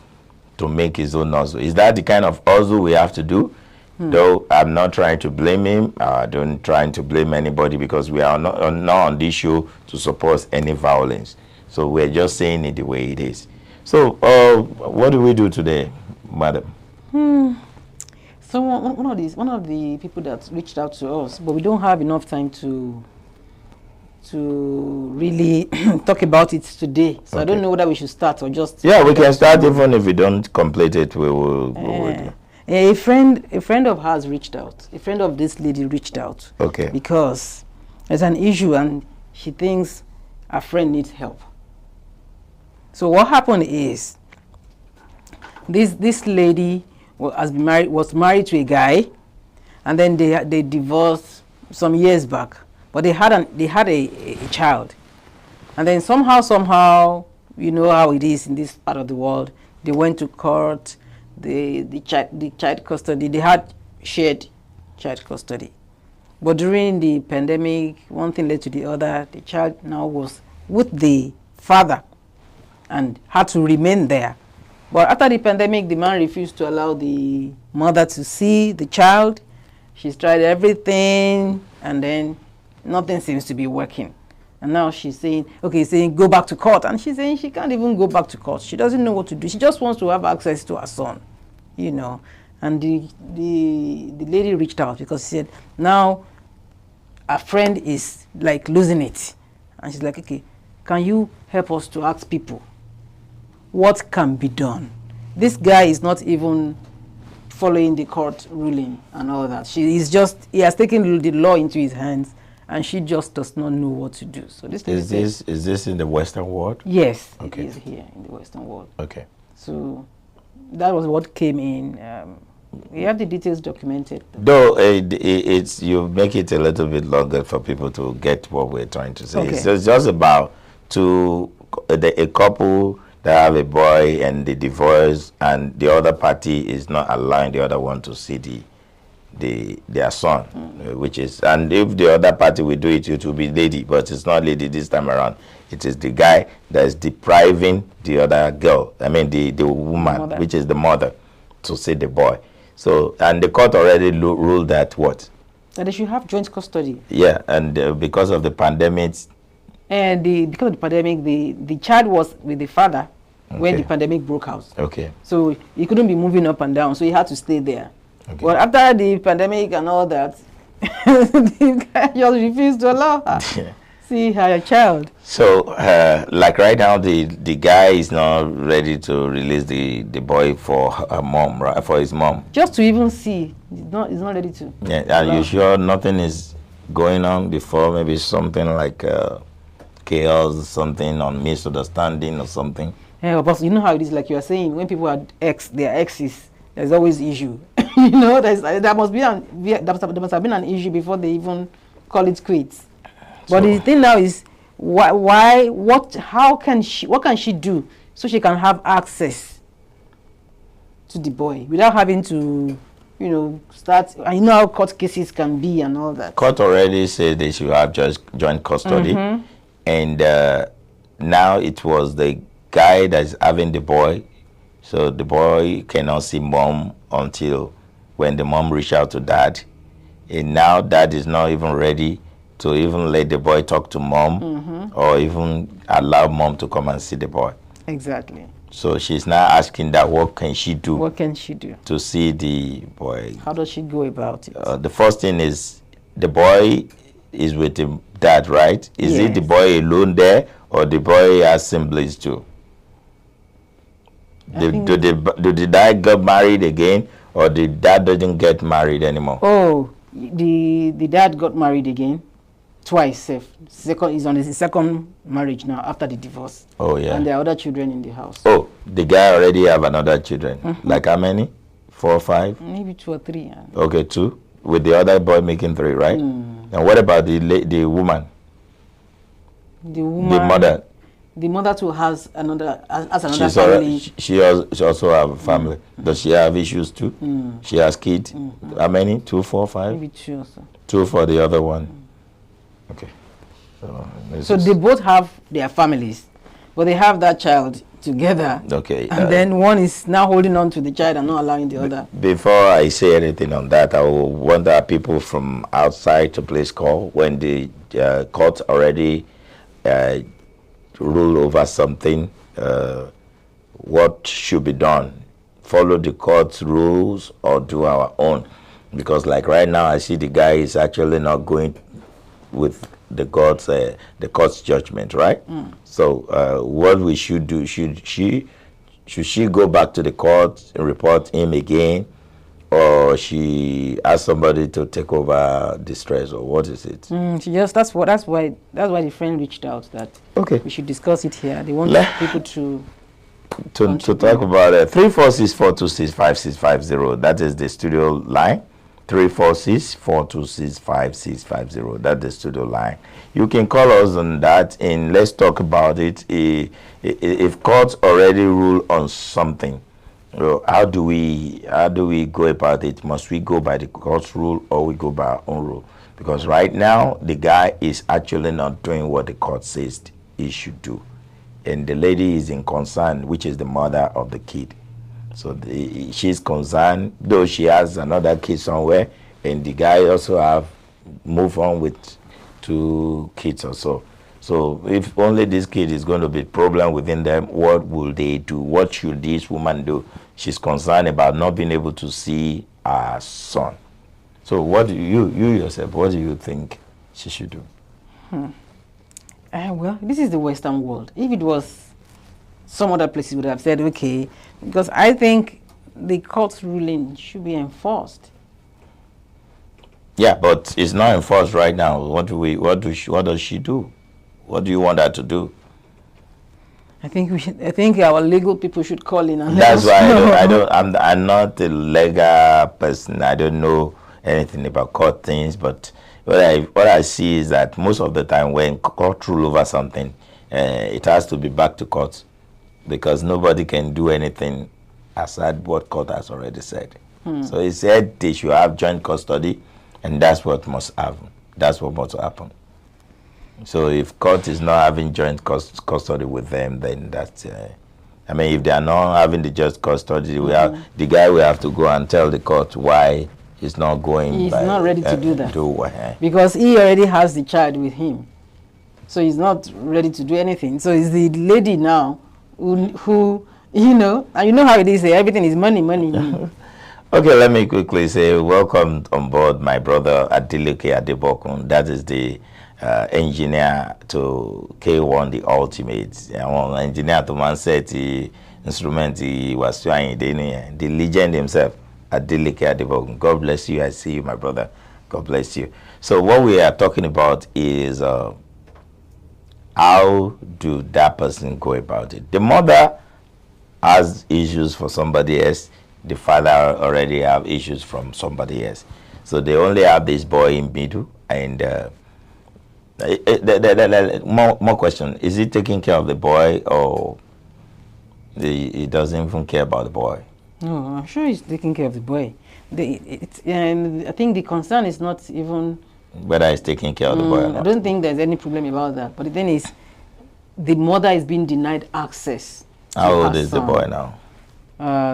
to make his own hustle. Is that the kind of hustle we have to do? Though I'm not trying to blame him, I don't trying to blame anybody because we are not on this show to support any violence. So we're just saying it the way it is. So what do we do today, madam? So one of the people that reached out to us, but we don't have enough time to really talk about it today. So okay. I don't know whether we should start or just... Yeah, we can start even if we don't complete it. We will do. A friend of hers reached out. A friend of this lady reached out. Okay. Because there's an issue and she thinks her friend needs help. So what happened is this lady was married to a guy, and then they divorced some years back. But they had a child, and then somehow you know how it is in this part of the world. They went to court. The child custody, they had shared child custody, but during the pandemic, one thing led to the other. The child now was with the father and had to remain there. But after the pandemic, the man refused to allow the mother to see the child. She's tried everything, and then nothing seems to be working. And now she's saying, go back to court. And she's saying she can't even go back to court. She doesn't know what to do. She just wants to have access to her son, you know. And the lady reached out because she said, now a friend is like losing it. And she's like, okay, can you help us to ask people what can be done? This guy is not even following the court ruling and all that. He has taken the law into his hands, and she just does not know what to do. So this is this in the Western world? Yes, okay. It is here in the Western world. Okay. So that was what came in We have the details documented. Though it's you make it a little bit longer for people to get what we're trying to say. Okay. It's just about a couple that have a boy and they divorce, and the other party is not allowing the other one to see their son, which is, and if the other party will do it, it will be lady, but it's not lady this time around. It is the guy that is depriving the other girl, I mean the woman, Mother. which is the mother, to see the boy. So, and the court already ruled that what? That they should have joint custody. Yeah, and because of the pandemic. And because of the pandemic, the child was with the father when Okay. the pandemic broke out. Okay. So he couldn't be moving up and down, so he had to stay there. Okay. But after the pandemic and all that, the guy just refused to allow her see her child. So, like right now, the guy is not ready to release the boy for her mom, right? For his mom. Just to even see, he's not ready to. Yeah, are you sure nothing is going on before? Maybe something like chaos, something on misunderstanding or something. Yeah, but you know how it is. Like you are saying, when people are their exes, there's always issue. You know, there must have been an issue before they even call it quits. But the thing now is, what can she do so she can have access to the boy without having to, you know, start. I know how court cases can be and all that. Court already said they should have just joint custody, and now it was the guy that's having the boy, so the boy cannot see mom until when the mom reach out to dad, and now dad is not even ready to even let the boy talk to mom or even allow mom to come and see the boy. Exactly. So she's now asking that what can she do? What can she do to see the boy? How does she go about it? The first thing is the boy is with the dad, right? Is it the boy alone there, or the boy has siblings too? Do the dad get married again, or the dad doesn't get married anymore? Oh, the dad got married again, twice. He's on his second marriage now after the divorce. Oh yeah. And there are other children in the house. Oh, the guy already have another children. Like how many? 4 or 5? Maybe 2 or 3. Yeah. Okay, 2. With the other boy making 3, right? And what about the woman? The woman. The mother. The mother too has another She's family. She also have a family. Does she have issues too? She has kids. How many? 2, 4, 5? Maybe 2 or so. 2 for the other one. Okay. So they both have their families, but they have that child together. Okay. And then one is now holding on to the child and not allowing the other. Before I say anything on that, I will want our people from outside to please call when the court already rule over something. What should be done? Follow the court's rules or do our own? Because like right now, I see the guy is actually not going with the court's judgment, right? So what we should do, should she go back to the court and report him again, or she ask somebody to take over the stress, or what is it? She just that's why the friend reached out that we should discuss it here. They want people to talk about it. 346-426-5650. That is the studio line. 346-426-5650. That's the studio line. You can call us on that and let's talk about it. If courts already rule on something, how do we go about it? Must we go by the court's rule or we go by our own rule? Because right now the guy is actually not doing what the court says he should do, and the lady is in concern, which is the mother of the kid. So she's concerned, though she has another kid somewhere, and the guy also have moved on with 2 kids or so. So if only this kid is going to be a problem within them, what will they do? What should this woman do? She's concerned about not being able to see her son. So what do you yourself, what do you think she should do? Well, this is the Western world. If it was some other places would have said, okay, because I think the court's ruling should be enforced. Yeah, but it's not enforced right now. What does she do? What do you want her to do? I think our legal people should call in and That's let us why know. I'm not a legal person. I don't know anything about court things, but what I see is that most of the time when court rule over something, it has to be back to court, because nobody can do anything aside what court has already said. So it said they should have joint custody, and that's what must happen. That's what must happen. So if court is not having joint custody with them, then that's. I mean, if they are not having the joint custody, the guy will have to go and tell the court why he's not going. He's not ready to do that Because he already has the child with him, so he's not ready to do anything. So it's the lady now who and you know how it is. Everything is money. Okay, let me quickly say welcome on board my brother Adeleke Adebokun. That is the engineer to K1, the ultimate. Engineer to Manset, the instrument he was trying, the legend himself, Adeleke Adebokun. God bless you. I see you, my brother. God bless you. So what we are talking about is how do that person go about it? The mother has issues for somebody else. The father already have issues from somebody else. So they only have this boy in middle. And more question: is he taking care of the boy, or he doesn't even care about the boy? No, I'm sure he's taking care of the boy. I think the concern is not even whether he's taking care of the boy or not. I don't think there's any problem about that. But the thing is, the mother is being denied access. How old is the boy now?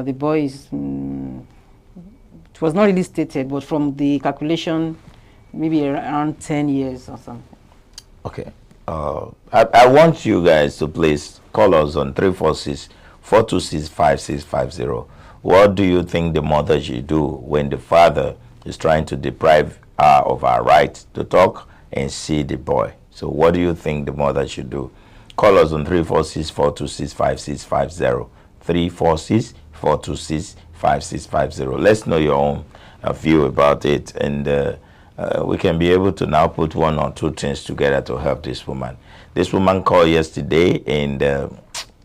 The boy is, it was not really stated, but from the calculation, maybe around 10 years or something. Okay. I want you guys to please call us on 346-426-5650. What do you think the mother should do when the father is trying to deprive her of her right to talk and see the boy? So what do you think the mother should do? Call us on 346-426-5650. 346-426-5650. Let's know your own view about it, and we can be able to now put one or two things together to help this woman. This woman called yesterday, and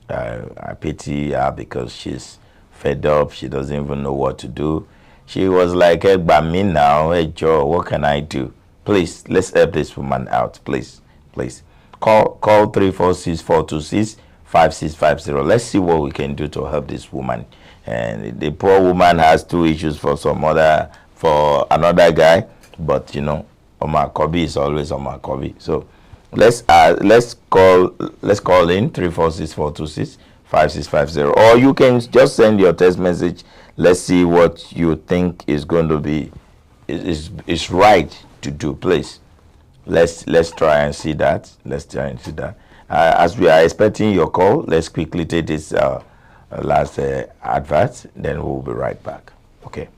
I pity her because she's fed up. She doesn't even know what to do. She was like, hey, by me now, hey Joe, what can I do? Please, let's help this woman out. Please. Call 346-426-5650. Let's see what we can do to help this woman. And the poor woman has two issues for another guy, but Omar Kobe is always Omar Kobe. So let's call in 346-426-5650, or you can just send your text message. Let's see what you think is going to be is right to do. Please, let's try and see that. As we are expecting your call, let's quickly take this last advert, then we'll be right back. Okay.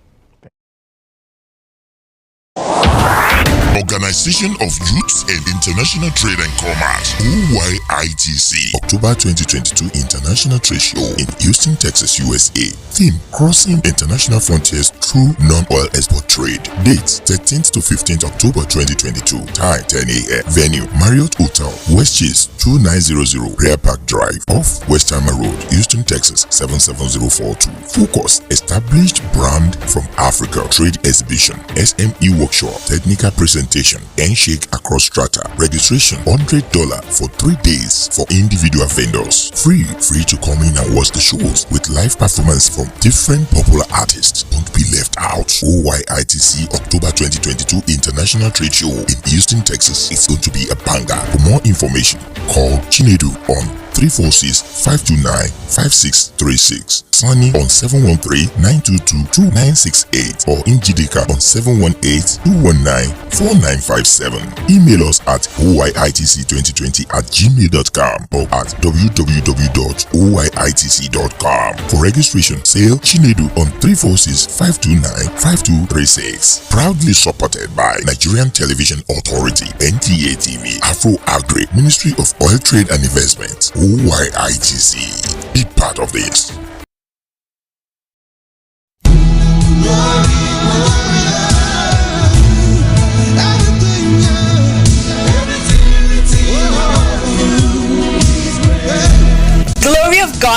Organization of Youths and International Trade and Commerce, OYITC, October 2022 International Trade Show in Houston, Texas, USA. Theme: Crossing International Frontiers Through Non-Oil Export Trade. Dates: 13th to 15th October 2022. Time: 10 a.m. Venue: Marriott Hotel, West Chase, 2900 Rear Park Drive, off West Hammer Road, Houston, Texas, 77042. Focus: Established Brand from Africa. Trade Exhibition, SME Workshop, Technical Presentation, Handshake across strata. Registration $100 for 3 days for individual vendors. Free to come in and watch the shows with live performance from different popular artists. Don't be left out. OYITC October 2022 International Trade Show in Houston, Texas. It's going to be a banger. For more information, call Chinedu on 346-529-5636. Sunny on 713-922-2968 or Njideka on 718-219-4957. Email us at oyitc2020@gmail.com or at www.oyitc.com. For registration, sale Chinedu on 346-529-5236. Proudly supported by Nigerian Television Authority, NTA TV, Afro Agri, Ministry of Oil Trade and Investment, OYITC. Be part of this.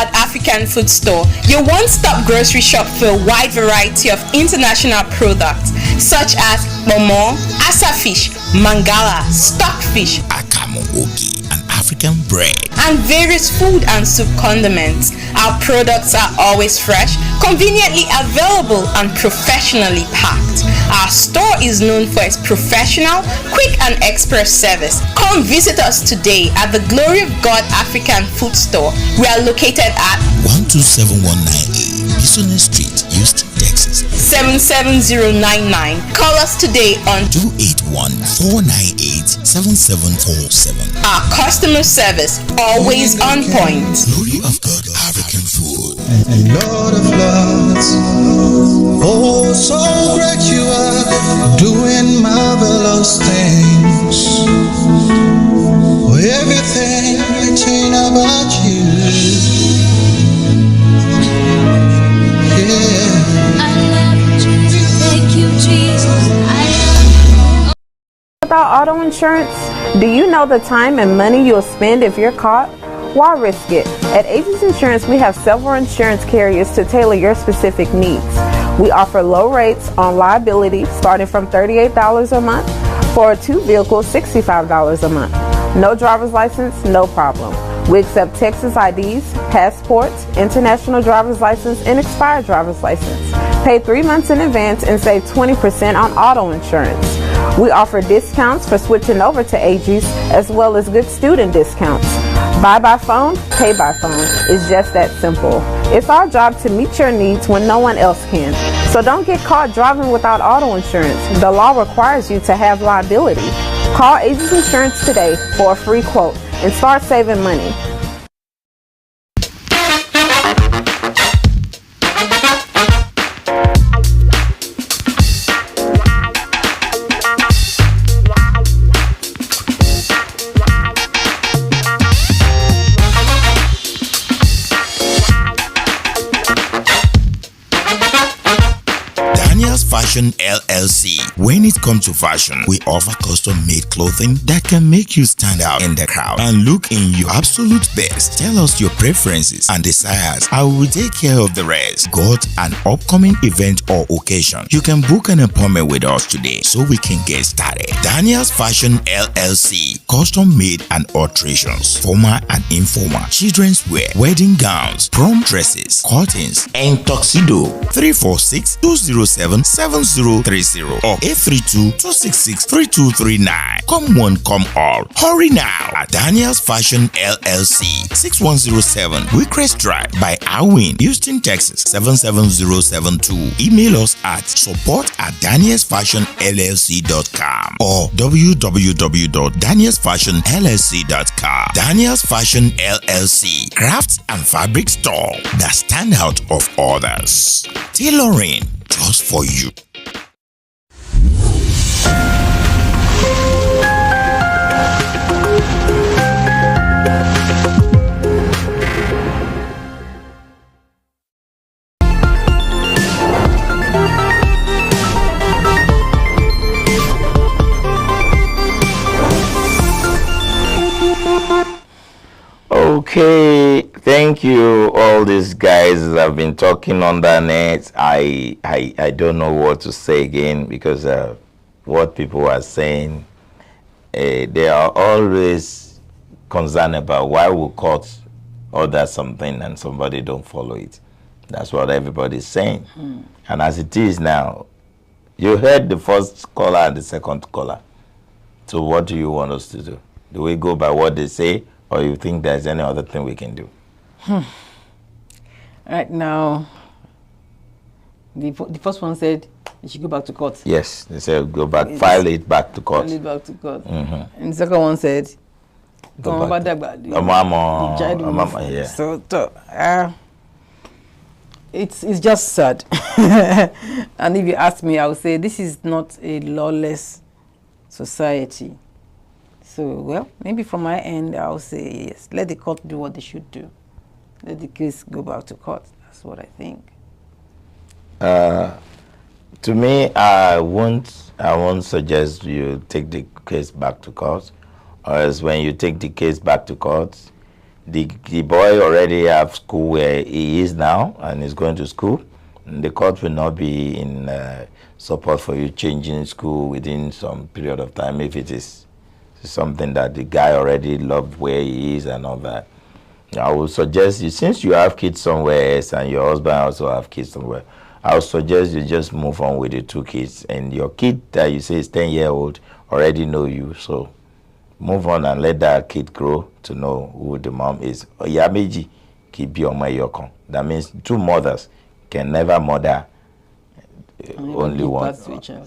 God African Food Store, your one-stop grocery shop for a wide variety of international products such as momo, asa fish, mangala, stockfish, akamu ogi, and African bread, and various food and soup condiments. Our products are always fresh, conveniently available, and professionally packed. Our store is known for its professional, quick, and express service. Come visit us today at the Glory of God African Food Store. We are located at 127198 Business Street, Houston, Texas. 77099. Call us today on 281-498-7747. our customer service, always on point. Glory of God African Food. And Lord of Lords, oh, so great you are, doing marvelous things. Oh, everything I chain about you. Yeah. I love you. Thank you, Jesus. I love you. Without auto insurance, do you know the time and money you'll spend if you're caught? Why risk it? At Aegis Insurance, we have several insurance carriers to tailor your specific needs. We offer low rates on liability starting from $38 a month. For a 2 vehicle, $65 a month. No driver's license, no problem. We accept Texas IDs, passports, international driver's license, and expired driver's license. Pay 3 months in advance and save 20% on auto insurance. We offer discounts for switching over to Aegis as well as good student discounts. Buy by phone, pay by phone. It's just that simple. It's our job to meet your needs when no one else can. So don't get caught driving without auto insurance. The law requires you to have liability. Call Aegis Insurance today for a free quote and start saving money. Fashion LLC. When it comes to fashion, we offer custom-made clothing that can make you stand out in the crowd and look in your absolute best. Tell us your preferences and desires. I will take care of the rest. Got an upcoming event or occasion? You can book an appointment with us today so we can get started. Daniel's Fashion LLC. Custom-made and alterations, formal and informal, children's wear, wedding gowns, prom dresses, curtains, and tuxedo. 346-207-7030 or 832-266-3239. Come one, come all. Hurry now at Daniel's Fashion LLC, 6107 Wickrest Drive by Alwyn, Houston, Texas, 77072. Email us at support@danielsfashionllc.com or www.danielsfashionllc.com. Daniel's Fashion LLC, crafts and fabric store that stand out of others. Tailoring just for you. Okay, thank you. All these guys that have been talking on the net. I don't know what to say again because what people are saying, they are always concerned about why we court order something and somebody don't follow it. That's what everybody's saying. And as it is now, you heard the first caller and the second caller. So what do you want us to do? Do we go by what they say? Or you think there's any other thing we can do? Right now, the first one said you should go back to court. Yes, they said go back, file it back to court. File it back to court. And the second one said, go back yeah. So, it's just sad. And if you ask me, I would say this is not a lawless society. So, well, maybe from my end, I'll say yes. Let the court do what they should do. Let the case go back to court. That's what I think. To me, I won't suggest you take the case back to court. Or else when you take the case back to court, the boy already have school where he is now and is going to school. And the court will not be in support for you changing school within some period of time if it is something that the guy already loved where he is and all that. I would suggest you, since you have kids somewhere else and your husband also have kids somewhere, I would suggest you just move on with the 2 kids. And your kid that you say is 10-year-old already know you, so move on and let that kid grow to know who the mom is. Oyameji keep your mayokon. That means 2 mothers can never mother only one.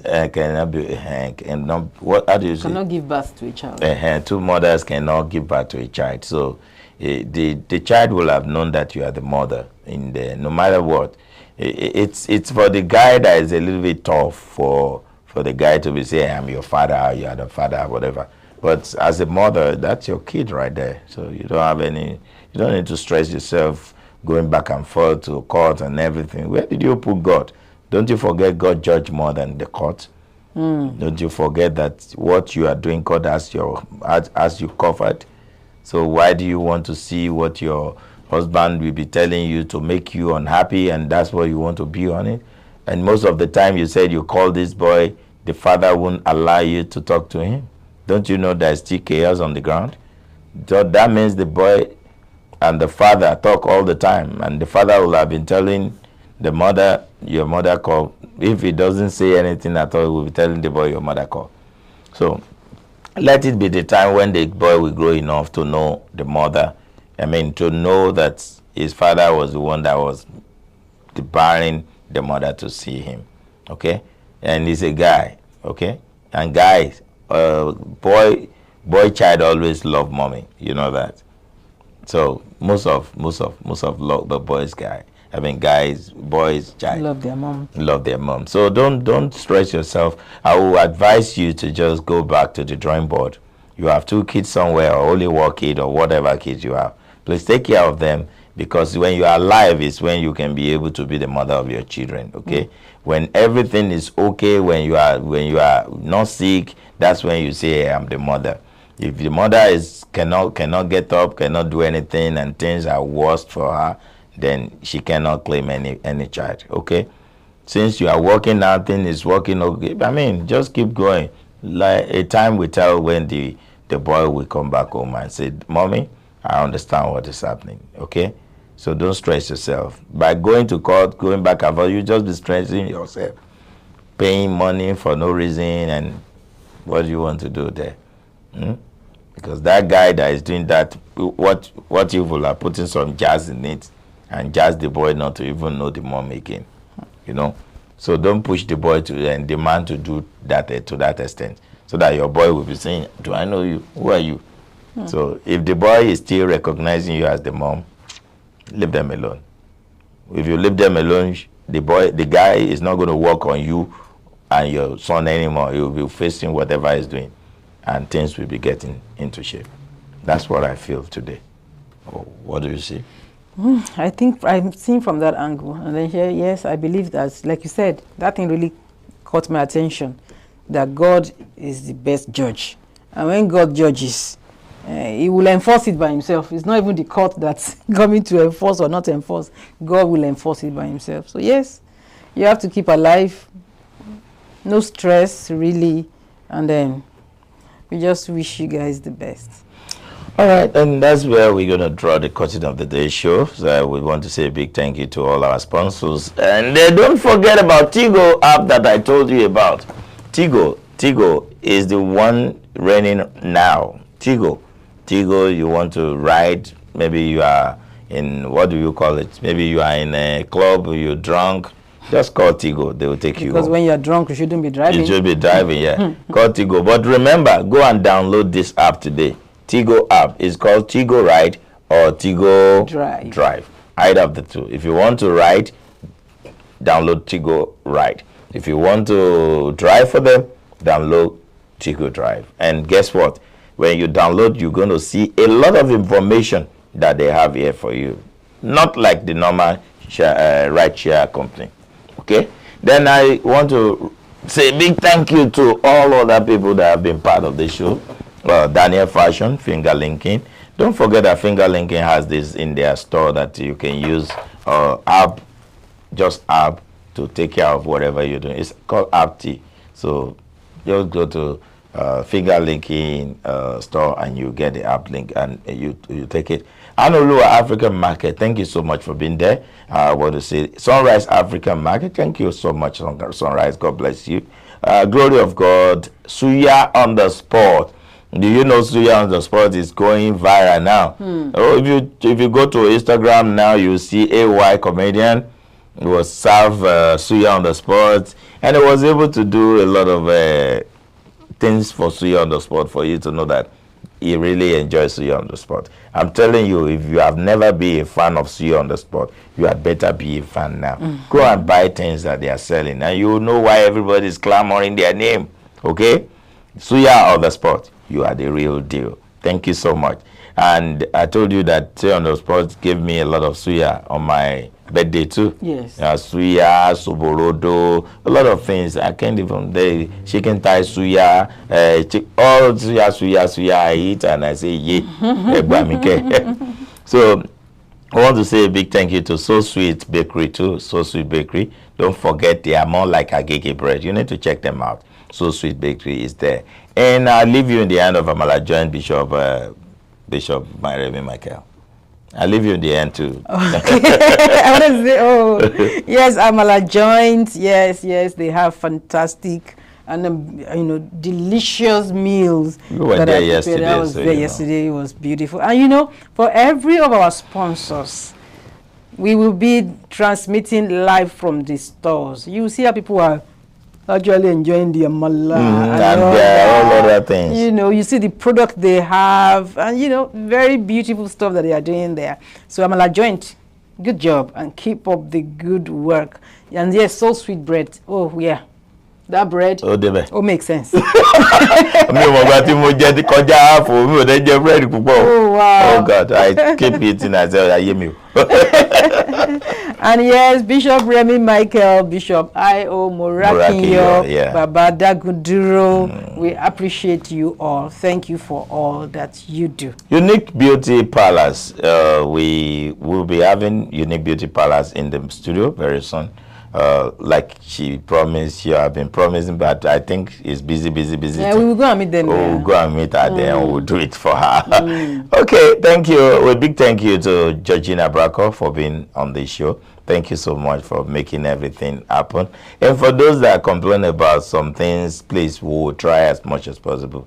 Cannot be cannot, what how do you say? Cannot give birth to a child. 2 mothers cannot give birth to a child. So the child will have known that you are the mother in there, no matter what. It's for the guy that is a little bit tough for the guy to be saying, I'm your father, or you are the father, whatever. But as a mother, that's your kid right there. So you don't need to stress yourself going back and forth to court and everything. Where did you put God? Don't you forget God judge more than the court? Don't you forget that what you are doing, God has you covered. So why do you want to see what your husband will be telling you to make you unhappy, and that's what you want to be on it? And most of the time you said you call this boy, the father won't allow you to talk to him. Don't you know there's still chaos on the ground? So that means the boy and the father talk all the time, and the father will have been telling the mother, your mother call. If he doesn't say anything at all, he will be telling the boy, your mother call. So let it be the time when the boy will grow enough to know the mother. I mean, to know that his father was the one that was barring the mother to see him. Okay? And he's a guy. Okay? And guys, boy child always love mommy. You know that. So most of the boys boys child Love their mom. Love their mom. So don't stress yourself. I will advise you to just go back to the drawing board. You have 2 kids somewhere, or only 1 kid, or whatever kids you have. Please take care of them, because when you are alive is when you can be able to be the mother of your children. Okay? When everything is okay, when you are not sick, that's when you say, hey, I'm the mother. If the mother cannot get up, cannot do anything, and things are worse for her, then she cannot claim any child. Okay? Since you are working now, thing is working okay. I mean, just keep going. Like a time will tell when the boy will come back home and say, Mommy, I understand what is happening. Okay? So don't stress yourself. By going to court, going back and forth, you just be stressing yourself. Paying money for no reason, and what do you want to do there? Because that guy that is doing that, what evil are putting some jazz in it, and jazz the boy not to even know the mom again. You know? So don't push the boy to and demand to do that to that extent, so that your boy will be saying, do I know you? Who are you? So if the boy is still recognizing you as the mom, leave them alone. If you leave them alone, the guy is not going to work on you and your son anymore. He will be facing whatever he's doing, and things will be getting into shape. That's what I feel today. What do you see? I think I'm seeing from that angle, and then here, yes, I believe that, like you said, that thing really caught my attention, that God is the best judge, and when God judges, he will enforce it by himself. It's not even the court that's coming to enforce or not enforce. God will enforce it by himself. So yes, you have to keep alive, no stress really, and then we just wish you guys the best. All right, and that's where we're going to draw the curtain of the day show. So we want to say a big thank you to all our sponsors. And don't forget about Tigo app that I told you about. Tigo is the one reigning now. Tigo, you want to ride, maybe you are in, what do you call it? Maybe you are in a club, you're drunk. Just call Tigo, they will take you home. Because when you're drunk, you shouldn't be driving. You should be driving, yeah. Call Tigo. But remember, go and download this app today. Tigo app is called Tigo Ride or Tigo Drive. Either of the two. If you want to ride, download Tigo Ride. If you want to drive for them, download Tigo Drive. And guess what? When you download, you're going to see a lot of information that they have here for you. Not like the normal ride share company. Okay? Then I want to say a big thank you to all other people that have been part of the show. Daniel Fashion, finger linking. Don't forget that finger linking has this in their store that you can use app to take care of whatever you're doing. It's called App T. So just go to finger linking store and you get the app link and you take it. Anolua African Market, thank you so much for being there. I want to say Sunrise African Market, thank you so much, Sunrise. God bless you. Glory of God, Suya on the spot. Do you know Suya on the spot is going viral now? Oh, if you go to Instagram now, you see AY comedian. He was serve Suya on the spot, and he was able to do a lot of things for Suya on the spot for you to know that he really enjoys Suya on the spot. I'm telling you, if you have never been a fan of Suya on the spot, you had better be a fan now. Go and buy things that they are selling, and you will know why everybody is clamoring their name. Okay, Suya on the spot, you are the real deal. Thank you so much. And I told you that Suya on the spot gave me a lot of Suya on my birthday too. Yes. Suya, Soborodo, a lot of things. I can't even, the chicken thigh Suya, all Suya I eat and I say, yeah. So I want to say a big thank you to So Sweet Bakery too. So Sweet Bakery. Don't forget, they are more like Agege bread. You need to check them out. So Sweet Bakery is there. And I'll leave you in the hand of Amala Joint Bishop Remy Michael. I'll leave you in the end too. Okay. I want to say, yes, Amala Joint. Yes, they have fantastic and delicious meals. You were there yesterday. I was there yesterday. It was beautiful. And for every of our sponsors, we will be transmitting live from the stores. You see how people are actually enjoying the amala and all other things. You see the product they have, and very beautiful stuff that they are doing there. So Amala Joint, good job, and keep up the good work. And yes, So Sweet bread. Oh yeah, that bread. Makes sense. Oh wow. Oh God, I keep eating as I hear me. And yes, Bishop Remy Michael, Bishop I.O. Morakinyo, Baba Daguduro, we appreciate you all. Thank you for all that you do. Unique Beauty Palace. We will be having Unique Beauty Palace in the studio very soon. Like she promised, you have been promising, but I think it's busy. Yeah, we will go and meet them. We'll go and meet her there and we'll do it for her. Okay, thank you. A big thank you to Georgina Bracco for being on the show. Thank you so much for making everything happen. And for those that complain about some things, please, we will try as much as possible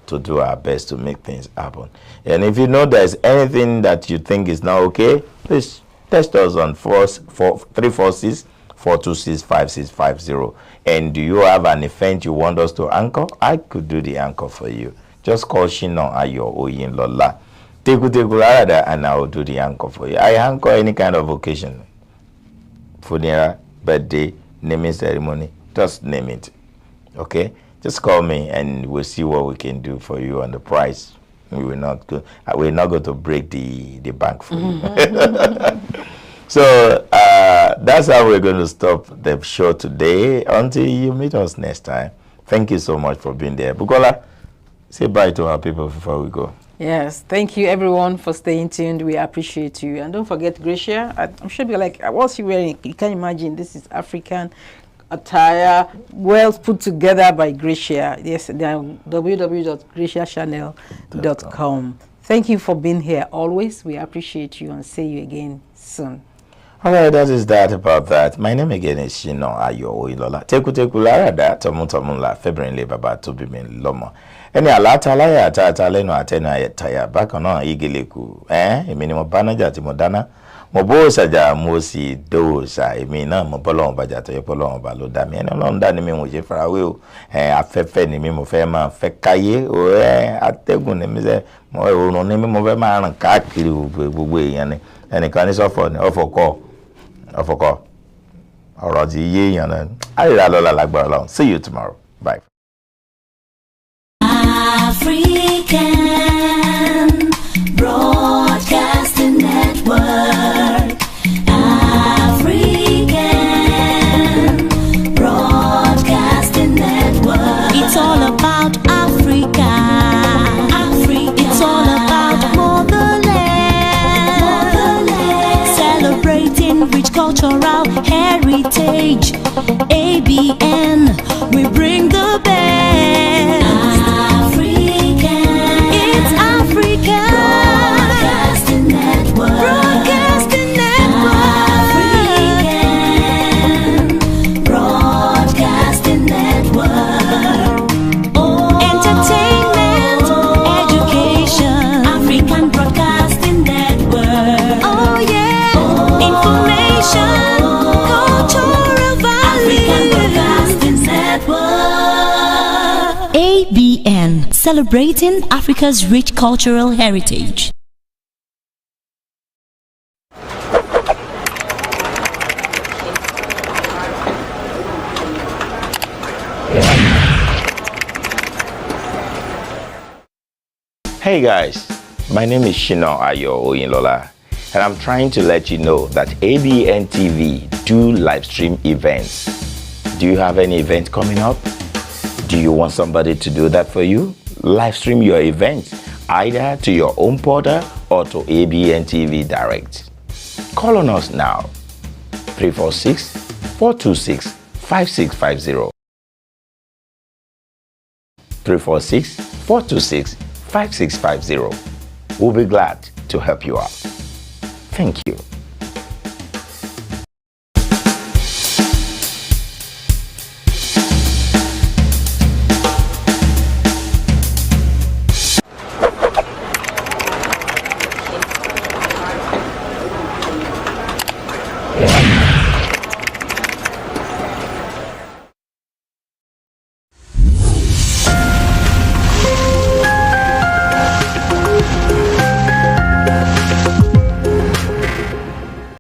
to do our best to make things happen. And if you know there's anything that you think is not okay, please text us on 346 426 5650. And do you have an event you want us to anchor? I could do the anchor for you. Just call Shino Ayo Oyin Lola. And I will do the anchor for you. I anchor any kind of occasion. Funeral, birthday, naming ceremony, just name it. Okay? Just call me and we'll see what we can do for you on the price. We're not going to break the bank for you. So that's how we're going to stop the show today until you meet us next time. Thank you so much for being there. Bukola, say bye to our people before we go. Yes, thank you everyone for staying tuned. We appreciate you. And don't forget Gracia. I'm sure you're like, what's she wearing? You can imagine this is African attire, well put together by Gracia. Yes, www.graciachannel.com. Thank you for being here always. We appreciate you and see you again soon. Alright, that is that about that. My name again is Shino Ayo Oilola. Teku Larada, Tomutamula, February Baba to be min Lomo. Any alatalaya tataleno atena taya back on igiliku. Minimo banaja timodana. Mobosa ja mosi dosa. Emina mopolon bajato yopolon balodami. And along that name with for a will. Afefe ni mimo fema fekaye. Ategu nemize. Mo no name movema and kakiri we and a canis of call. Already, see you tomorrow. Bye. African Broadcasting Network. African Broadcasting Network. It's all about Africa. heritage. ABN, we bring the best. African, it's Africa. Broadcasting Network. Broadcasting Network. African Broadcasting Network. Entertainment, education. African Broadcasting Network. Oh yeah. Information, cultural value. African Broadcasting Network. ABN, celebrating Africa's rich cultural heritage. Hey guys, my name is Shino Ayo Oyinlola, and I'm trying to let you know that ABN TV do live stream events. Do you have any event coming up? Do you want somebody to do that for you? Live stream your event either to your own portal or to ABN TV Direct. Call on us now, 346-426-5650. 346-426-5650. We'll be glad to help you out. Thank you.